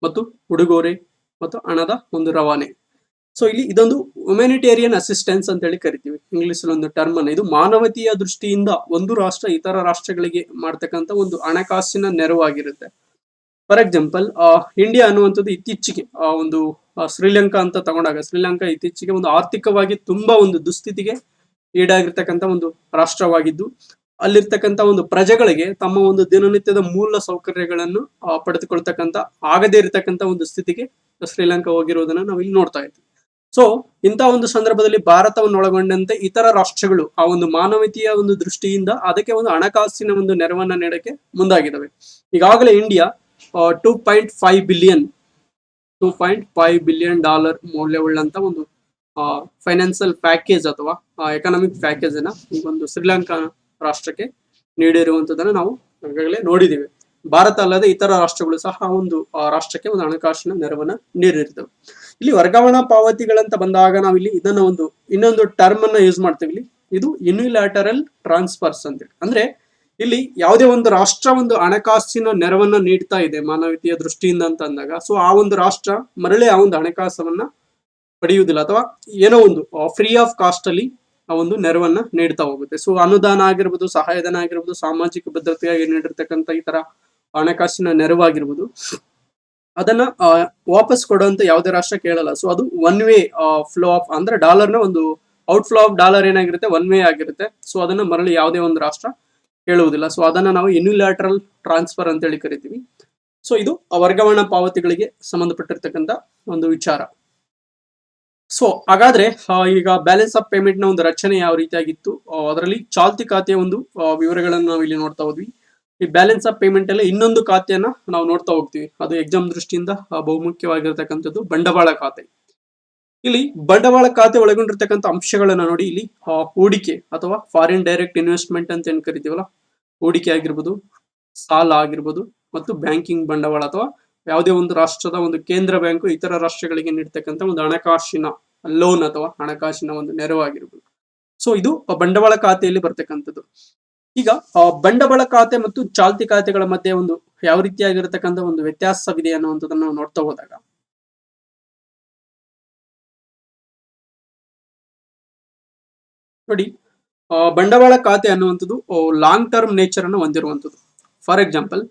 ಮತ್ತು ಉಡುಗೊರೆ ಮತ್ತು ಹಣದ ಒಂದು ರವಾನೆ. ಸೊ ಇಲ್ಲಿ ಇದೊಂದು ಹ್ಯುಮ್ಯಾನಿಟೇರಿಯನ್ ಅಸಿಸ್ಟೆನ್ಸ್ ಅಂತ ಹೇಳಿ ಕರಿತೀವಿ, ಇಂಗ್ಲಿಷ್ ಒಂದು ಟರ್ಮ್ ಅನ್ನ. ಇದು ಮಾನವೀಯ ದೃಷ್ಟಿಯಿಂದ ಒಂದು ರಾಷ್ಟ್ರ ಇತರ ರಾಷ್ಟ್ರಗಳಿಗೆ ಮಾಡ್ತಕ್ಕಂಥ ಒಂದು ಹಣಕಾಸಿನ ನೆರವಾಗಿರುತ್ತೆ. ಫಾರ್ ಎಕ್ಸಾಂಪಲ್ ಇಂಡಿಯಾ ಅನ್ನುವಂಥದ್ದು ಇತ್ತೀಚೆಗೆ ಒಂದು ಶ್ರೀಲಂಕಾ ಅಂತ ತಗೊಂಡಾಗ, ಶ್ರೀಲಂಕಾ ಇತ್ತೀಚೆಗೆ ಒಂದು ಆರ್ಥಿಕವಾಗಿ ತುಂಬಾ ಒಂದು ದುಸ್ಥಿತಿಗೆ ಈಡಾಗಿರ್ತಕ್ಕಂಥ ಒಂದು ರಾಷ್ಟ್ರವಾಗಿದ್ದು, ಅಲ್ಲಿರ್ತಕ್ಕಂಥ ಒಂದು ಪ್ರಜೆಗಳಿಗೆ ತಮ್ಮ ಒಂದು ದಿನನಿತ್ಯದ ಮೂಲ ಸೌಕರ್ಯಗಳನ್ನು ಪಡೆದುಕೊಳ್ತಕ್ಕಂಥ ಆಗದೇ ಇರತಕ್ಕಂಥ ಒಂದು ಸ್ಥಿತಿಗೆ ಶ್ರೀಲಂಕಾ ಹೋಗಿರೋದನ್ನ ನಾವು ಇಲ್ಲಿ ನೋಡ್ತಾ ಇದ್ವಿ. ಸೊ ಇಂಥ ಒಂದು ಸಂದರ್ಭದಲ್ಲಿ ಭಾರತವನ್ನು ಒಳಗೊಂಡಂತೆ ಇತರ ರಾಷ್ಟ್ರಗಳು ಆ ಒಂದು ಮಾನವೀಯತೆಯ ಒಂದು ದೃಷ್ಟಿಯಿಂದ ಅದಕ್ಕೆ ಒಂದು ಹಣಕಾಸಿನ ಒಂದು ನೆರವನ್ನ ನೀಡಕ್ಕೆ ಮುಂದಾಗಿದ್ದಾವೆ. ಈಗಾಗಲೇ ಇಂಡಿಯಾ 2.5 ಬಿಲಿಯನ್ ಡಾಲರ್ ಮೌಲ್ಯವುಳ್ಳಂತ ಒಂದು ಫೈನಾನ್ಸಿಯಲ್ ಪ್ಯಾಕೇಜ್ ಅಥವಾ ಎಕನಾಮಿಕ್ ಪ್ಯಾಕೇಜ್ ಅನ್ನ ಈ ಒಂದು ಶ್ರೀಲಂಕಾ ರಾಷ್ಟ್ರಕ್ಕೆ ನೀಡಿರುವಂತದನ್ನ ನಾವು ಈಗಾಗಲೇ ನೋಡಿದ್ದೀವಿ. ಭಾರತ ಅಲ್ಲದೆ ಇತರ ರಾಷ್ಟ್ರಗಳು ಸಹ ಒಂದು ರಾಷ್ಟ್ರಕ್ಕೆ ಒಂದು ಹಣಕಾಸಿನ ನೆರವನ್ನ ನೀಡಿರ್ತವೆ. ಇಲ್ಲಿ ವರ್ಗಾವಣಾ ಪಾವತಿಗಳಂತ ಬಂದಾಗ ನಾವಿಲ್ಲಿ ಇದನ್ನ ಇನ್ನೊಂದು ಟರ್ಮ್ ಅನ್ನ ಯೂಸ್ ಮಾಡ್ತೀವಿ. ಇಲ್ಲಿ ಇದು ಯುನಿಲ್ಯಾಟರಲ್ ಟ್ರಾನ್ಸ್ಫರ್ಸ್ ಅಂತೇಳಿ. ಅಂದ್ರೆ ಇಲ್ಲಿ ಯಾವುದೇ ಒಂದು ರಾಷ್ಟ್ರ ಒಂದು ಹಣಕಾಸಿನ ನೆರವನ್ನ ನೀಡ್ತಾ ಇದೆ ಮಾನವೀಯತೆಯ ದೃಷ್ಟಿಯಿಂದ ಅಂತ ಅಂದಾಗ, ಸೊ ಆ ಒಂದು ರಾಷ್ಟ್ರ ಮರಳಿ ಆ ಒಂದು ಹಣಕಾಸವನ್ನ ಪಡೆಯುವುದಿಲ್ಲ ಅಥವಾ ಏನೋ ಒಂದು ಫ್ರೀ ಆಫ್ ಕಾಸ್ಟ್ ಅಲ್ಲಿ ಆ ಒಂದು ನೆರವನ್ನ ನೀಡ್ತಾ ಹೋಗುತ್ತೆ. ಸೊ ಅನುದಾನ ಆಗಿರ್ಬೋದು, ಸಹಾಯಧನ ಆಗಿರ್ಬೋದು, ಸಾಮಾಜಿಕ ಭದ್ರತೆಯಾಗಿ ನೀಡಿರ್ತಕ್ಕಂಥ ಈ ತರ ಹಣಕಾಸಿನ ನೆರವಾಗಿರ್ಬೋದು ಅದನ್ನ ವಾಪಸ್ ಕೊಡುವಂತ ಯಾವುದೇ ರಾಷ್ಟ್ರ ಕೇಳಲ್ಲ. ಸೊ ಅದು ಒನ್ ವೇ ಫ್ಲೋ ಆಫ್ ಅಂದ್ರೆ ಡಾಲರ್ನ ಒಂದು ಔಟ್ ಫ್ಲೋ ಆಫ್ ಡಾಲರ್ ಏನಾಗಿರುತ್ತೆ ಒನ್ ವೇ ಆಗಿರುತ್ತೆ. ಸೊ ಅದನ್ನ ಮರಳಿ ಯಾವುದೇ ಒಂದು ರಾಷ್ಟ್ರ ಕೇಳುವುದಿಲ್ಲ. ಸೊ ಅದನ್ನ ನಾವು ಯುನಿಲ್ಯಾಟ್ರಲ್ ಟ್ರಾನ್ಸ್ಫರ್ ಅಂತ ಹೇಳಿ ಕರಿತೀವಿ. ಸೊ ಇದು ವರ್ಗಾವಣಾ ಪಾವತಿಗಳಿಗೆ ಸಂಬಂಧಪಟ್ಟಿರ್ತಕ್ಕಂಥ ಒಂದು ವಿಚಾರ. ಸೊ ಹಾಗಾದ್ರೆ ಈಗ ಬ್ಯಾಲೆನ್ಸ್ ಆಫ್ ಪೇಮೆಂಟ್ ನ ಒಂದು ರಚನೆ ಯಾವ ರೀತಿಯಾಗಿತ್ತು, ಅದರಲ್ಲಿ ಚಾಲ್ತಿ ಖಾತೆಯ ಒಂದು ವಿವರಗಳನ್ನು ನಾವು ಇಲ್ಲಿ ನೋಡ್ತಾ ಹೋದ್ವಿ. ಈ ಬ್ಯಾಲೆನ್ಸ್ ಆಫ್ ಪೇಮೆಂಟ್ ಅಲ್ಲಿ ಇನ್ನೊಂದು ಖಾತೆಯನ್ನ ನಾವು ನೋಡ್ತಾ ಹೋಗ್ತೀವಿ. ಅದು ಎಕ್ಸಾಮ್ ದೃಷ್ಟಿಯಿಂದ ಬಹುಮುಖ್ಯವಾಗಿರ್ತಕ್ಕಂಥದ್ದು ಬಂಡವಾಳ ಖಾತೆ. ಇಲ್ಲಿ ಬಂಡವಾಳ ಖಾತೆ ಒಳಗೊಂಡಿರ್ತಕ್ಕಂಥ ಅಂಶಗಳನ್ನ ನೋಡಿ. ಇಲ್ಲಿ ಹೂಡಿಕೆ ಅಥವಾ ಫಾರಿನ್ ಡೈರೆಕ್ಟ್ ಇನ್ವೆಸ್ಟ್ಮೆಂಟ್ ಅಂತ ಏನ್ ಕರಿತೀವಲ್ಲ, ಹೂಡಿಕೆ ಆಗಿರ್ಬೋದು, ಸಾಲ ಆಗಿರ್ಬೋದು, ಮತ್ತು ಬ್ಯಾಂಕಿಂಗ್ ಬಂಡವಾಳ ಅಥವಾ ಯಾವುದೇ ಒಂದು ರಾಷ್ಟ್ರದ ಒಂದು ಕೇಂದ್ರ ಬ್ಯಾಂಕು ಇತರ ರಾಷ್ಟ್ರಗಳಿಗೆ ನೀಡ್ತಕ್ಕಂಥ ಒಂದು ಹಣಕಾಸಿನ ಲೋನ್ ಅಥವಾ ಹಣಕಾಸಿನ ಒಂದು ನೆರವಾಗಿರ್ಬೋದು. ಸೊ ಇದು ಬಂಡವಾಳ ಖಾತೆಯಲ್ಲಿ ಬರ್ತಕ್ಕಂಥದ್ದು. ಈಗ ಬಂಡವಾಳ ಖಾತೆ ಮತ್ತು ಚಾಲ್ತಿ ಖಾತೆಗಳ ಮಧ್ಯೆ ಒಂದು ಯಾವ ರೀತಿಯಾಗಿರತಕ್ಕಂಥ ಒಂದು ವ್ಯತ್ಯಾಸವಿದೆ ಅನ್ನುವಂಥದ್ದನ್ನು ನಾವು ನೋಡ್ತಾ ಹೋದಾಗ ನೋಡಿ, ಬಂಡವಾಳ ಖಾತೆ ಅನ್ನುವಂಥದ್ದು ಲಾಂಗ್ ಟರ್ಮ್ ನೇಚರ್ ಅನ್ನು ಹೊಂದಿರುವಂಥದ್ದು. ಫಾರ್ ಎಕ್ಸಾಂಪಲ್,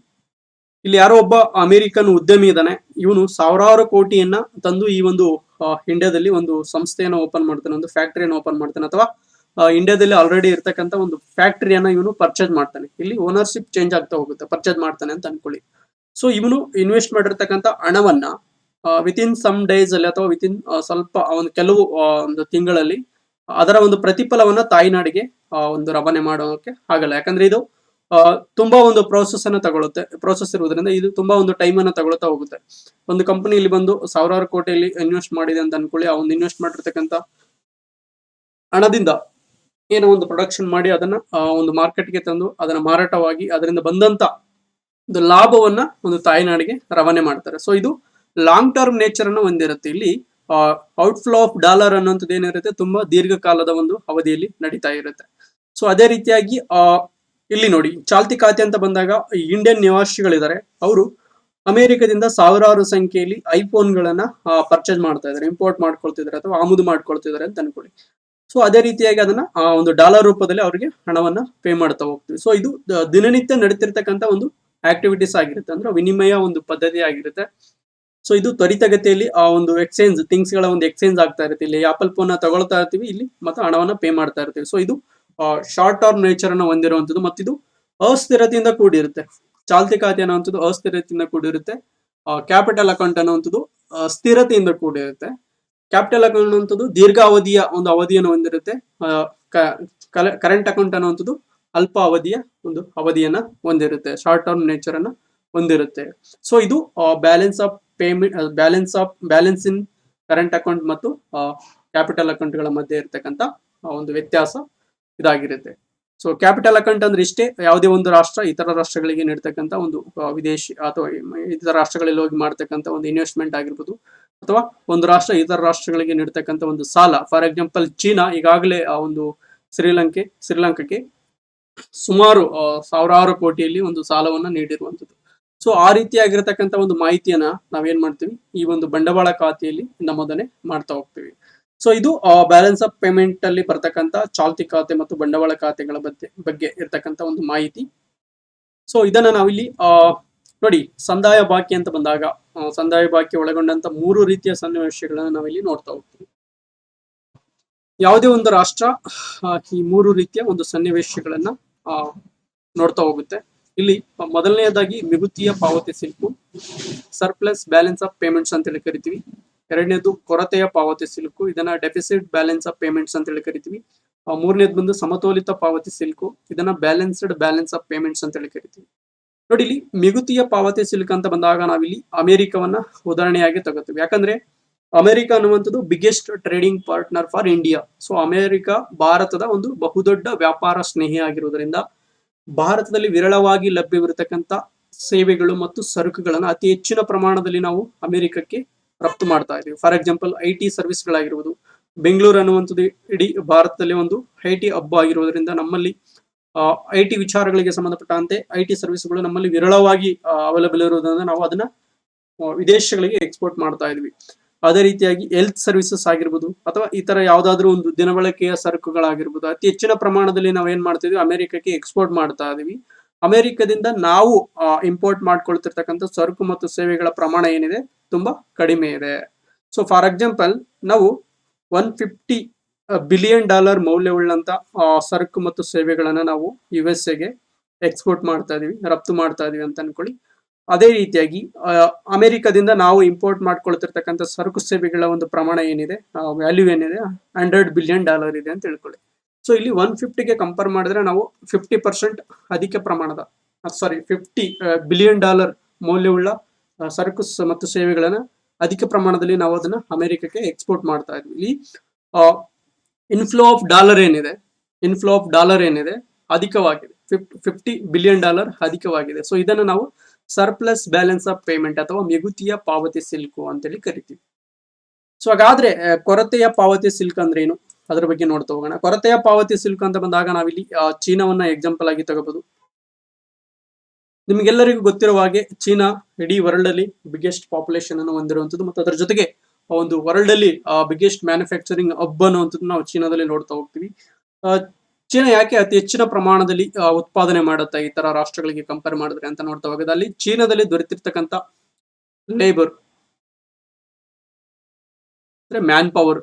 ಇಲ್ಲಿ ಯಾರೋ ಒಬ್ಬ ಅಮೆರಿಕನ್ ಉದ್ಯಮಿ ಇದ್ದಾನೆ. ಇವನು ಸಾವಿರಾರು ಕೋಟಿಯನ್ನ ತಂದು ಈ ಒಂದು ಇಂಡಿಯಾದಲ್ಲಿ ಒಂದು ಸಂಸ್ಥೆಯನ್ನು ಓಪನ್ ಮಾಡ್ತಾನೆ, ಒಂದು ಫ್ಯಾಕ್ಟರಿಯನ್ನು ಓಪನ್ ಮಾಡ್ತಾನೆ, ಅಥವಾ ಇಂಡಿಯಾದಲ್ಲಿ ಆಲ್ರೆಡಿ ಇರ್ತಕ್ಕಂಥ ಒಂದು ಫ್ಯಾಕ್ಟರಿಯನ್ನ ಇವನು ಪರ್ಚೇಸ್ ಮಾಡ್ತಾನೆ. ಇಲ್ಲಿ ಓನರ್ಶಿಪ್ ಚೇಂಜ್ ಆಗ್ತಾ ಹೋಗುತ್ತೆ, ಪರ್ಚೇಸ್ ಮಾಡ್ತಾನೆ ಅಂತ ಅನ್ಕೊಳ್ಳಿ. ಸೊ ಇವನು ಇನ್ವೆಸ್ಟ್ ಮಾಡಿರ್ತಕ್ಕಂಥ ಹಣವನ್ನ ವಿತಿನ್ ಸಮ್ ಡೇಸ್ ಅಲ್ಲಿ ಅಥವಾ ವಿತಿನ್ ಸ್ವಲ್ಪ ಒಂದು ಕೆಲವು ಒಂದು ತಿಂಗಳಲ್ಲಿ ಅದರ ಒಂದು ಪ್ರತಿಫಲವನ್ನ ತಾಯ್ನಾಡಿಗೆ ಒಂದು ರವಾನೆ ಮಾಡೋಕೆ ಆಗಲ್ಲ. ಯಾಕಂದ್ರೆ ಇದು ತುಂಬಾ ಒಂದು ಪ್ರೋಸೆಸ್ ಅನ್ನ ತಗೊಳುತ್ತೆ. ಪ್ರೋಸೆಸ್ ಇರುವುದರಿಂದ ಇದು ತುಂಬಾ ಒಂದು ಟೈಮ್ ಅನ್ನ ತಗೊಳ್ತಾ ಹೋಗುತ್ತೆ. ಒಂದು ಕಂಪನಿ ಇಲ್ಲಿ ಬಂದು ಸಾವಿರಾರು ಕೋಟಿಯಲ್ಲಿ ಇನ್ವೆಸ್ಟ್ ಮಾಡಿದೆ ಅಂತ ಅನ್ಕೊಳ್ಳಿ. ಆ ಒಂದು ಇನ್ವೆಸ್ಟ್ ಮಾಡಿರ್ತಕ್ಕಂಥ ಹಣದಿಂದ ಏನೋ ಒಂದು ಪ್ರೊಡಕ್ಷನ್ ಮಾಡಿ ಅದನ್ನ ಒಂದು ಮಾರ್ಕೆಟ್ಗೆ ತಂದು ಅದನ್ನ ಮಾರಾಟವಾಗಿ ಅದರಿಂದ ಬಂದಂತ ಒಂದು ಲಾಭವನ್ನ ಒಂದು ತಾಯ್ನಾಡಿಗೆ ರವಾನೆ ಮಾಡ್ತಾರೆ. ಸೊ ಇದು ಲಾಂಗ್ ಟರ್ಮ್ ನೇಚರ್ ಅನ್ನು ಹೊಂದಿರುತ್ತೆ. ಇಲ್ಲಿ ಔಟ್ಫ್ಲೋ ಆಫ್ ಡಾಲರ್ ಅನ್ನೋಂಥದ್ದು ಏನಿರುತ್ತೆ ತುಂಬಾ ದೀರ್ಘಕಾಲದ ಒಂದು ಅವಧಿಯಲ್ಲಿ ನಡೀತಾ ಇರುತ್ತೆ. ಸೊ ಅದೇ ರೀತಿಯಾಗಿ ಇಲ್ಲಿ ನೋಡಿ, ಚಾಲ್ತಿ ಖಾತೆ ಅಂತ ಬಂದಾಗ ಇಂಡಿಯನ್ ನಿವಾಸಿಗಳಿದ್ದಾರೆ, ಅವರು ಅಮೆರಿಕದಿಂದ ಸಾವಿರಾರು ಸಂಖ್ಯೆಯಲ್ಲಿ ಐಫೋನ್ಗಳನ್ನ ಪರ್ಚೇಸ್ ಮಾಡ್ತಾ ಇದ್ದಾರೆ, ಇಂಪೋರ್ಟ್ ಮಾಡ್ಕೊಳ್ತಿದ್ದಾರೆ ಅಥವಾ ಆಮದು ಮಾಡ್ಕೊಳ್ತಿದ್ದಾರೆ ಅಂತ ಅನ್ಕೊಳ್ಳಿ. ಸೊ ಅದೇ ರೀತಿಯಾಗಿ ಅದನ್ನ ಒಂದು ಡಾಲರ್ ರೂಪದಲ್ಲಿ ಅವರಿಗೆ ಹಣವನ್ನ ಪೇ ಮಾಡ್ತಾ ಹೋಗ್ತೀವಿ. ಸೊ ಇದು ದಿನನಿತ್ಯ ನಡೀತಿರ್ತಕ್ಕಂಥ ಒಂದು ಆಕ್ಟಿವಿಟೀಸ್ ಆಗಿರುತ್ತೆ, ಅಂದ್ರೆ ವಿನಿಮಯ ಒಂದು ಪದ್ಧತಿ ಆಗಿರುತ್ತೆ. ಸೊ ಇದು ತ್ವರಿತಗತಿಯಲ್ಲಿ ಆ ಒಂದು ಎಕ್ಸ್ಚೇಂಜ್ ಥಿಂಗ್ಸ್ ಗಳ ಒಂದು ಎಕ್ಸ್ಚೇಂಜ್ ಆಗ್ತಾ ಇರುತ್ತೆ. ಇಲ್ಲಿ ಆಪಲ್ ಫೋನ್ ತಗೊಳ್ತಾ ಇರ್ತೀವಿ, ಇಲ್ಲಿ ಮತ್ತೆ ಹಣವನ್ನ ಪೇ ಮಾಡ್ತಾ ಇರ್ತೀವಿ. ಸೊ ಇದು ಶಾರ್ಟ್ ಟರ್ಮ್ ನೇಚರ್ ಅನ್ನು ಹೊಂದಿರುವಂತದ್ದು, ಮತ್ತು ಇದು ಅಸ್ಥಿರತೆಯಿಂದ ಕೂಡಿರುತ್ತೆ. ಚಾಲ್ತಿ ಖಾತೆ ಅನ್ನುವಂಥದ್ದು ಅಸ್ಥಿರತೆಯಿಂದ ಕೂಡಿರುತ್ತೆ. ಕ್ಯಾಪಿಟಲ್ ಅಕೌಂಟ್ ಅನ್ನುವಂಥದ್ದು ಸ್ಥಿರತೆಯಿಂದ ಕೂಡಿರುತ್ತೆ. ಕ್ಯಾಪಿಟಲ್ ಅಕೌಂಟ್ ಅನ್ನುವಂಥದ್ದು ದೀರ್ಘಾವಧಿಯ ಒಂದು ಅವಧಿಯನ್ನು ಹೊಂದಿರುತ್ತೆ. ಕರೆಂಟ್ ಅಕೌಂಟ್ ಅನ್ನುವಂಥದ್ದು ಅಲ್ಪ ಅವಧಿಯ ಒಂದು ಅವಧಿಯನ್ನ ಹೊಂದಿರುತ್ತೆ, ಶಾರ್ಟ್ ಟರ್ಮ್ ನೇಚರ್ ಅನ್ನ ಹೊಂದಿರುತ್ತೆ. ಸೊ ಇದು balance of payment, balance in current account ಮತ್ತು ಕ್ಯಾಪಿಟಲ್ ಅಕೌಂಟ್ ಗಳ ಮಧ್ಯೆ ಇರತಕ್ಕಂತ ಒಂದು ವ್ಯತ್ಯಾಸ ಇದಾಗಿರುತ್ತೆ. ಸೊ ಕ್ಯಾಪಿಟಲ್ ಅಕೌಂಟ್ ಅಂದ್ರೆ ಇಷ್ಟೇ, ಯಾವುದೇ ಒಂದು ರಾಷ್ಟ್ರ ಇತರ ರಾಷ್ಟ್ರಗಳಿಗೆ ನೀಡ್ತಕ್ಕಂಥ ಒಂದು ವಿದೇಶಿ ಅಥವಾ ಇತರ ರಾಷ್ಟ್ರಗಳಲ್ಲಿ ಹೋಗಿ ಮಾಡ್ತಕ್ಕಂಥ ಒಂದು ಇನ್ವೆಸ್ಟ್ಮೆಂಟ್ ಆಗಿರ್ಬೋದು, ಅಥವಾ ಒಂದು ರಾಷ್ಟ್ರ ಇತರ ರಾಷ್ಟ್ರಗಳಿಗೆ ನೀಡ್ತಕ್ಕಂಥ ಒಂದು ಸಾಲ. ಫಾರ್ ಎಕ್ಸಾಂಪಲ್, ಚೀನಾ ಈಗಾಗಲೇ ಆ ಒಂದು ಶ್ರೀಲಂಕಾಕ್ಕೆ ಸುಮಾರು ಸಾವಿರಾರು ಕೋಟಿಯಲ್ಲಿ ಒಂದು ಸಾಲವನ್ನ ನೀಡಿರುವಂಥದ್ದು. ಸೊ ಆ ರೀತಿಯಾಗಿರ್ತಕ್ಕಂಥ ಒಂದು ಮಾಹಿತಿಯನ್ನ ನಾವೇನ್ ಮಾಡ್ತೀವಿ, ಈ ಒಂದು ಬಂಡವಾಳ ಖಾತೆಯಲ್ಲಿ ನಮೂದನೆ ಮಾಡ್ತಾ ಹೋಗ್ತೀವಿ. ಸೊ ಇದು ಬ್ಯಾಲೆನ್ಸ್ ಆಫ್ ಪೇಮೆಂಟ್ ಅಲ್ಲಿ ಬರ್ತಕ್ಕಂಥ ಚಾಲ್ತಿ ಖಾತೆ ಮತ್ತು ಬಂಡವಾಳ ಖಾತೆಗಳ ಬಗ್ಗೆ ಇರ್ತಕ್ಕಂಥ ಒಂದು ಮಾಹಿತಿ. ಸೊ ಇದನ್ನ ನಾವಿಲ್ಲಿ ನೋಡಿ, ಸಂದಾಯ ಬಾಕಿ ಅಂತ ಬಂದಾಗ ಸಂದಾಯ ಬಾಕಿ ಒಳಗೊಂಡಂತ 3 ರೀತಿಯ ಸನ್ನಿವೇಶಗಳನ್ನ ನಾವಿಲ್ಲಿ ನೋಡ್ತಾ ಹೋಗ್ತೀವಿ. ಯಾವುದೇ ಒಂದು ರಾಷ್ಟ್ರ ಈ 3 ರೀತಿಯ ಒಂದು ಸನ್ನಿವೇಶಗಳನ್ನ ನೋಡ್ತಾ ಹೋಗುತ್ತೆ. ಇಲ್ಲಿ ಮೊದಲನೆಯದಾಗಿ ಮಿಗುತಿಯ ಪಾವತಿ silk, surplus balance of payments ಅಂತ ಹೇಳಿ ಕರಿತೀವಿ. ಎರಡನೇದು ಕೊರತೆಯ ಪಾವತಿ ಸಿಲ್ಕು, ಇದನ್ನ ಡೆಫಿಸಿಟ್ ಬ್ಯಾಲೆನ್ಸ್ ಆಫ್ ಪೇಮೆಂಟ್ಸ್ ಅಂತ ಹೇಳಿ ಕರಿತೀವಿ. ಮೂರನೇದು ಬಂದು ಸಮತೋಲಿತ ಪಾವತಿ ಸಿಲ್ಕು, ಇದನ್ನ ಬ್ಯಾಲೆನ್ಸ್ಡ್ ಬ್ಯಾಲೆನ್ಸ್ ಆಫ್ ಪೇಮೆಂಟ್ಸ್ ಅಂತ ಹೇಳಿ ಕರಿತೀವಿ. ನೋಡಿ, ಇಲ್ಲಿ ಮಿಗುತಿಯ ಪಾವತಿ ಸಿಲ್ಕ್ ಅಂತ ಬಂದಾಗ ನಾವಿಲ್ಲಿ ಅಮೆರಿಕವನ್ನ ಉದಾಹರಣೆಯಾಗಿ ತಗೋತೀವಿ. ಯಾಕಂದ್ರೆ ಅಮೆರಿಕ ಅನ್ನುವಂಥದ್ದು biggest trading partner for India. So America ಭಾರತದ ಒಂದು ಬಹುದೊಡ್ಡ ವ್ಯಾಪಾರ ಸ್ನೇಹಿ ಆಗಿರುವುದರಿಂದ ಭಾರತದಲ್ಲಿ ವಿರಳವಾಗಿ ಲಭ್ಯವಿರತಕ್ಕಂಥ ಸೇವೆಗಳು ಮತ್ತು ಸರಕುಗಳನ್ನು ಅತಿ ಹೆಚ್ಚಿನ ಪ್ರಮಾಣದಲ್ಲಿ ನಾವು ಅಮೆರಿಕಕ್ಕೆ ರಫ್ತು ಮಾಡ್ತಾ ಇದ್ದೀವಿ. For example, IT ಸರ್ವಿಸ್ಗಳಾಗಿರ್ಬೋದು. ಬೆಂಗಳೂರು ಅನ್ನುವಂಥದ್ದು ಇಡೀ ಭಾರತದಲ್ಲಿ ಒಂದು IT ಹಬ್ ಆಗಿರುವುದರಿಂದ ನಮ್ಮಲ್ಲಿ IT ವಿಚಾರಗಳಿಗೆ ಸಂಬಂಧಪಟ್ಟಂತೆ IT ಸರ್ವಿಸ್ಗಳು ನಮ್ಮಲ್ಲಿ ವಿರಳವಾಗಿ ಅವೈಲಬಲ್ ಇರುವುದರಿಂದ ನಾವು ಅದನ್ನ ವಿದೇಶಗಳಿಗೆ ಎಕ್ಸ್ಪೋರ್ಟ್ ಮಾಡ್ತಾ ಇದ್ವಿ. ಅದೇ ರೀತಿಯಾಗಿ ಹೆಲ್ತ್ ಸರ್ವಿಸಸ್ ಆಗಿರ್ಬೋದು, ಅಥವಾ ಇತರ ಯಾವ್ದಾದ್ರು ಒಂದು ದಿನಬಳಕೆಯ ಸರಕುಗಳಾಗಿರ್ಬೋದು, ಅತಿ ಹೆಚ್ಚಿನ ಪ್ರಮಾಣದಲ್ಲಿ ನಾವೇನ್ ಮಾಡ್ತಿದ್ವಿ, ಅಮೆರಿಕಕ್ಕೆ ಎಕ್ಸ್ಪೋರ್ಟ್ ಮಾಡ್ತಾ ಇದೀವಿ. ಅಮೆರಿಕದಿಂದ ನಾವು ಇಂಪೋರ್ಟ್ ಮಾಡ್ಕೊಳ್ತಿರ್ತಕ್ಕಂಥ ಸರಕು ಮತ್ತು ಸೇವೆಗಳ ಪ್ರಮಾಣ ಏನಿದೆ ತುಂಬಾ ಕಡಿಮೆ ಇದೆ. ಸೊ ಫಾರ್ ಎಕ್ಸಾಂಪಲ್ ನಾವು $150 ಬಿಲಿಯನ್ ಮೌಲ್ಯವುಳ್ಳಂತ ಸರಕು ಮತ್ತು ಸೇವೆಗಳನ್ನ ನಾವು USA ಎಕ್ಸ್ಪೋರ್ಟ್ ಮಾಡ್ತಾ ಇದೀವಿ, ರಫ್ತು ಮಾಡ್ತಾ ಇದೀವಿ ಅಂತ ಅನ್ಕೊಳ್ಳಿ. ಅದೇ ರೀತಿಯಾಗಿ ಅಮೆರಿಕದಿಂದ ನಾವು ಇಂಪೋರ್ಟ್ ಮಾಡ್ಕೊಳ್ತಿರ್ತಕ್ಕಂಥ ಸರಕು ಸೇವೆಗಳ ಒಂದು ಪ್ರಮಾಣ ಏನಿದೆ, ವ್ಯಾಲ್ಯೂ ಏನಿದೆ $100 ಬಿಲಿಯನ್ ಇದೆ ಅಂತ ತಿಳ್ಕೊಳ್ಳಿ. ಸೊ ಇಲ್ಲಿ 150ಗೆ ಕಂಪೇರ್ ಮಾಡಿದ್ರೆ ನಾವು 50% ಅಧಿಕ ಪ್ರಮಾಣದ $50 ಬಿಲಿಯನ್ ಮೌಲ್ಯವುಳ್ಳ ಸರಕು ಮತ್ತು ಸೇವೆಗಳನ್ನ ಅಧಿಕ ಪ್ರಮಾಣದಲ್ಲಿ ನಾವು ಅದನ್ನ ಅಮೆರಿಕಕ್ಕೆ ಎಕ್ಸ್ಪೋರ್ಟ್ ಮಾಡ್ತಾ ಇದ್ವಿ. ಇಲ್ಲಿ ಇನ್ಫ್ಲೋ ಆಫ್ ಡಾಲರ್ ಏನಿದೆ ಅಧಿಕವಾಗಿದೆ, $50 ಬಿಲಿಯನ್ ಅಧಿಕವಾಗಿದೆ. ಸೊ ಇದನ್ನು ನಾವು ಸರ್ಪ್ಲಸ್ ಬ್ಯಾಲೆನ್ಸ್ ಆಫ್ ಪೇಮೆಂಟ್ ಅಥವಾ ಮಿಗುತಿಯ ಪಾವತಿ ಸಿಲ್ಕು ಅಂತೇಳಿ ಕರಿತೀವಿ. ಸೊ ಹಾಗಾದ್ರೆ ಕೊರತೆಯ ಪಾವತಿ ಸಿಲ್ಕ್ ಅಂದ್ರೆ ಏನು, ಅದ್ರ ಬಗ್ಗೆ ನೋಡ್ತಾ ಹೋಗೋಣ. ಕೊರತೆಯ ಪಾವತಿ ಸಿಲ್ಕ್ ಅಂತ ಬಂದಾಗ ನಾವಿಲ್ಲಿ ಚೀನಾವನ್ನ ಎಕ್ಸಾಂಪಲ್ ಆಗಿ ತಗೋಬಹುದು. ನಿಮ್ಗೆಲ್ಲರಿಗೂ ಗೊತ್ತಿರುವ ಹಾಗೆ ಚೀನಾ ಇಡೀ ವರ್ಲ್ಡ್ ಅಲ್ಲಿ ಬಿಗ್ಗೆಸ್ಟ್ ಪಾಪ್ಯುಲೇಷನ್ ಅನ್ನು ಹೊಂದಿರುವಂತದ್ದು ಮತ್ತು ಅದರ ಜೊತೆಗೆ ಒಂದು ವರ್ಲ್ಡ್ ಅಲ್ಲಿ ಬಿಗ್ಗೆಸ್ಟ್ ಮ್ಯಾನುಫ್ಯಾಕ್ಚರಿಂಗ್ ಹಬ್ ಅನ್ನುವಂಥದ್ದು ನಾವು ಚೀನಾದಲ್ಲಿ ನೋಡ್ತಾ ಹೋಗ್ತೀವಿ. ಚೀನಾ ಯಾಕೆ ಅತಿ ಹೆಚ್ಚಿನ ಪ್ರಮಾಣದಲ್ಲಿ ಉತ್ಪಾದನೆ ಮಾಡುತ್ತೆ ಈ ತರ ರಾಷ್ಟ್ರಗಳಿಗೆ ಕಂಪೇರ್ ಮಾಡಿದ್ರೆ ಅಂತ ನೋಡ್ತಾ ಹೋಗೋದು, ಅಲ್ಲಿ ಚೀನಾದಲ್ಲಿ ದೊರೆತಿರ್ತಕ್ಕಂಥ ಲೇಬರ್ ಅಂದ್ರೆ ಮ್ಯಾನ್ ಪವರ್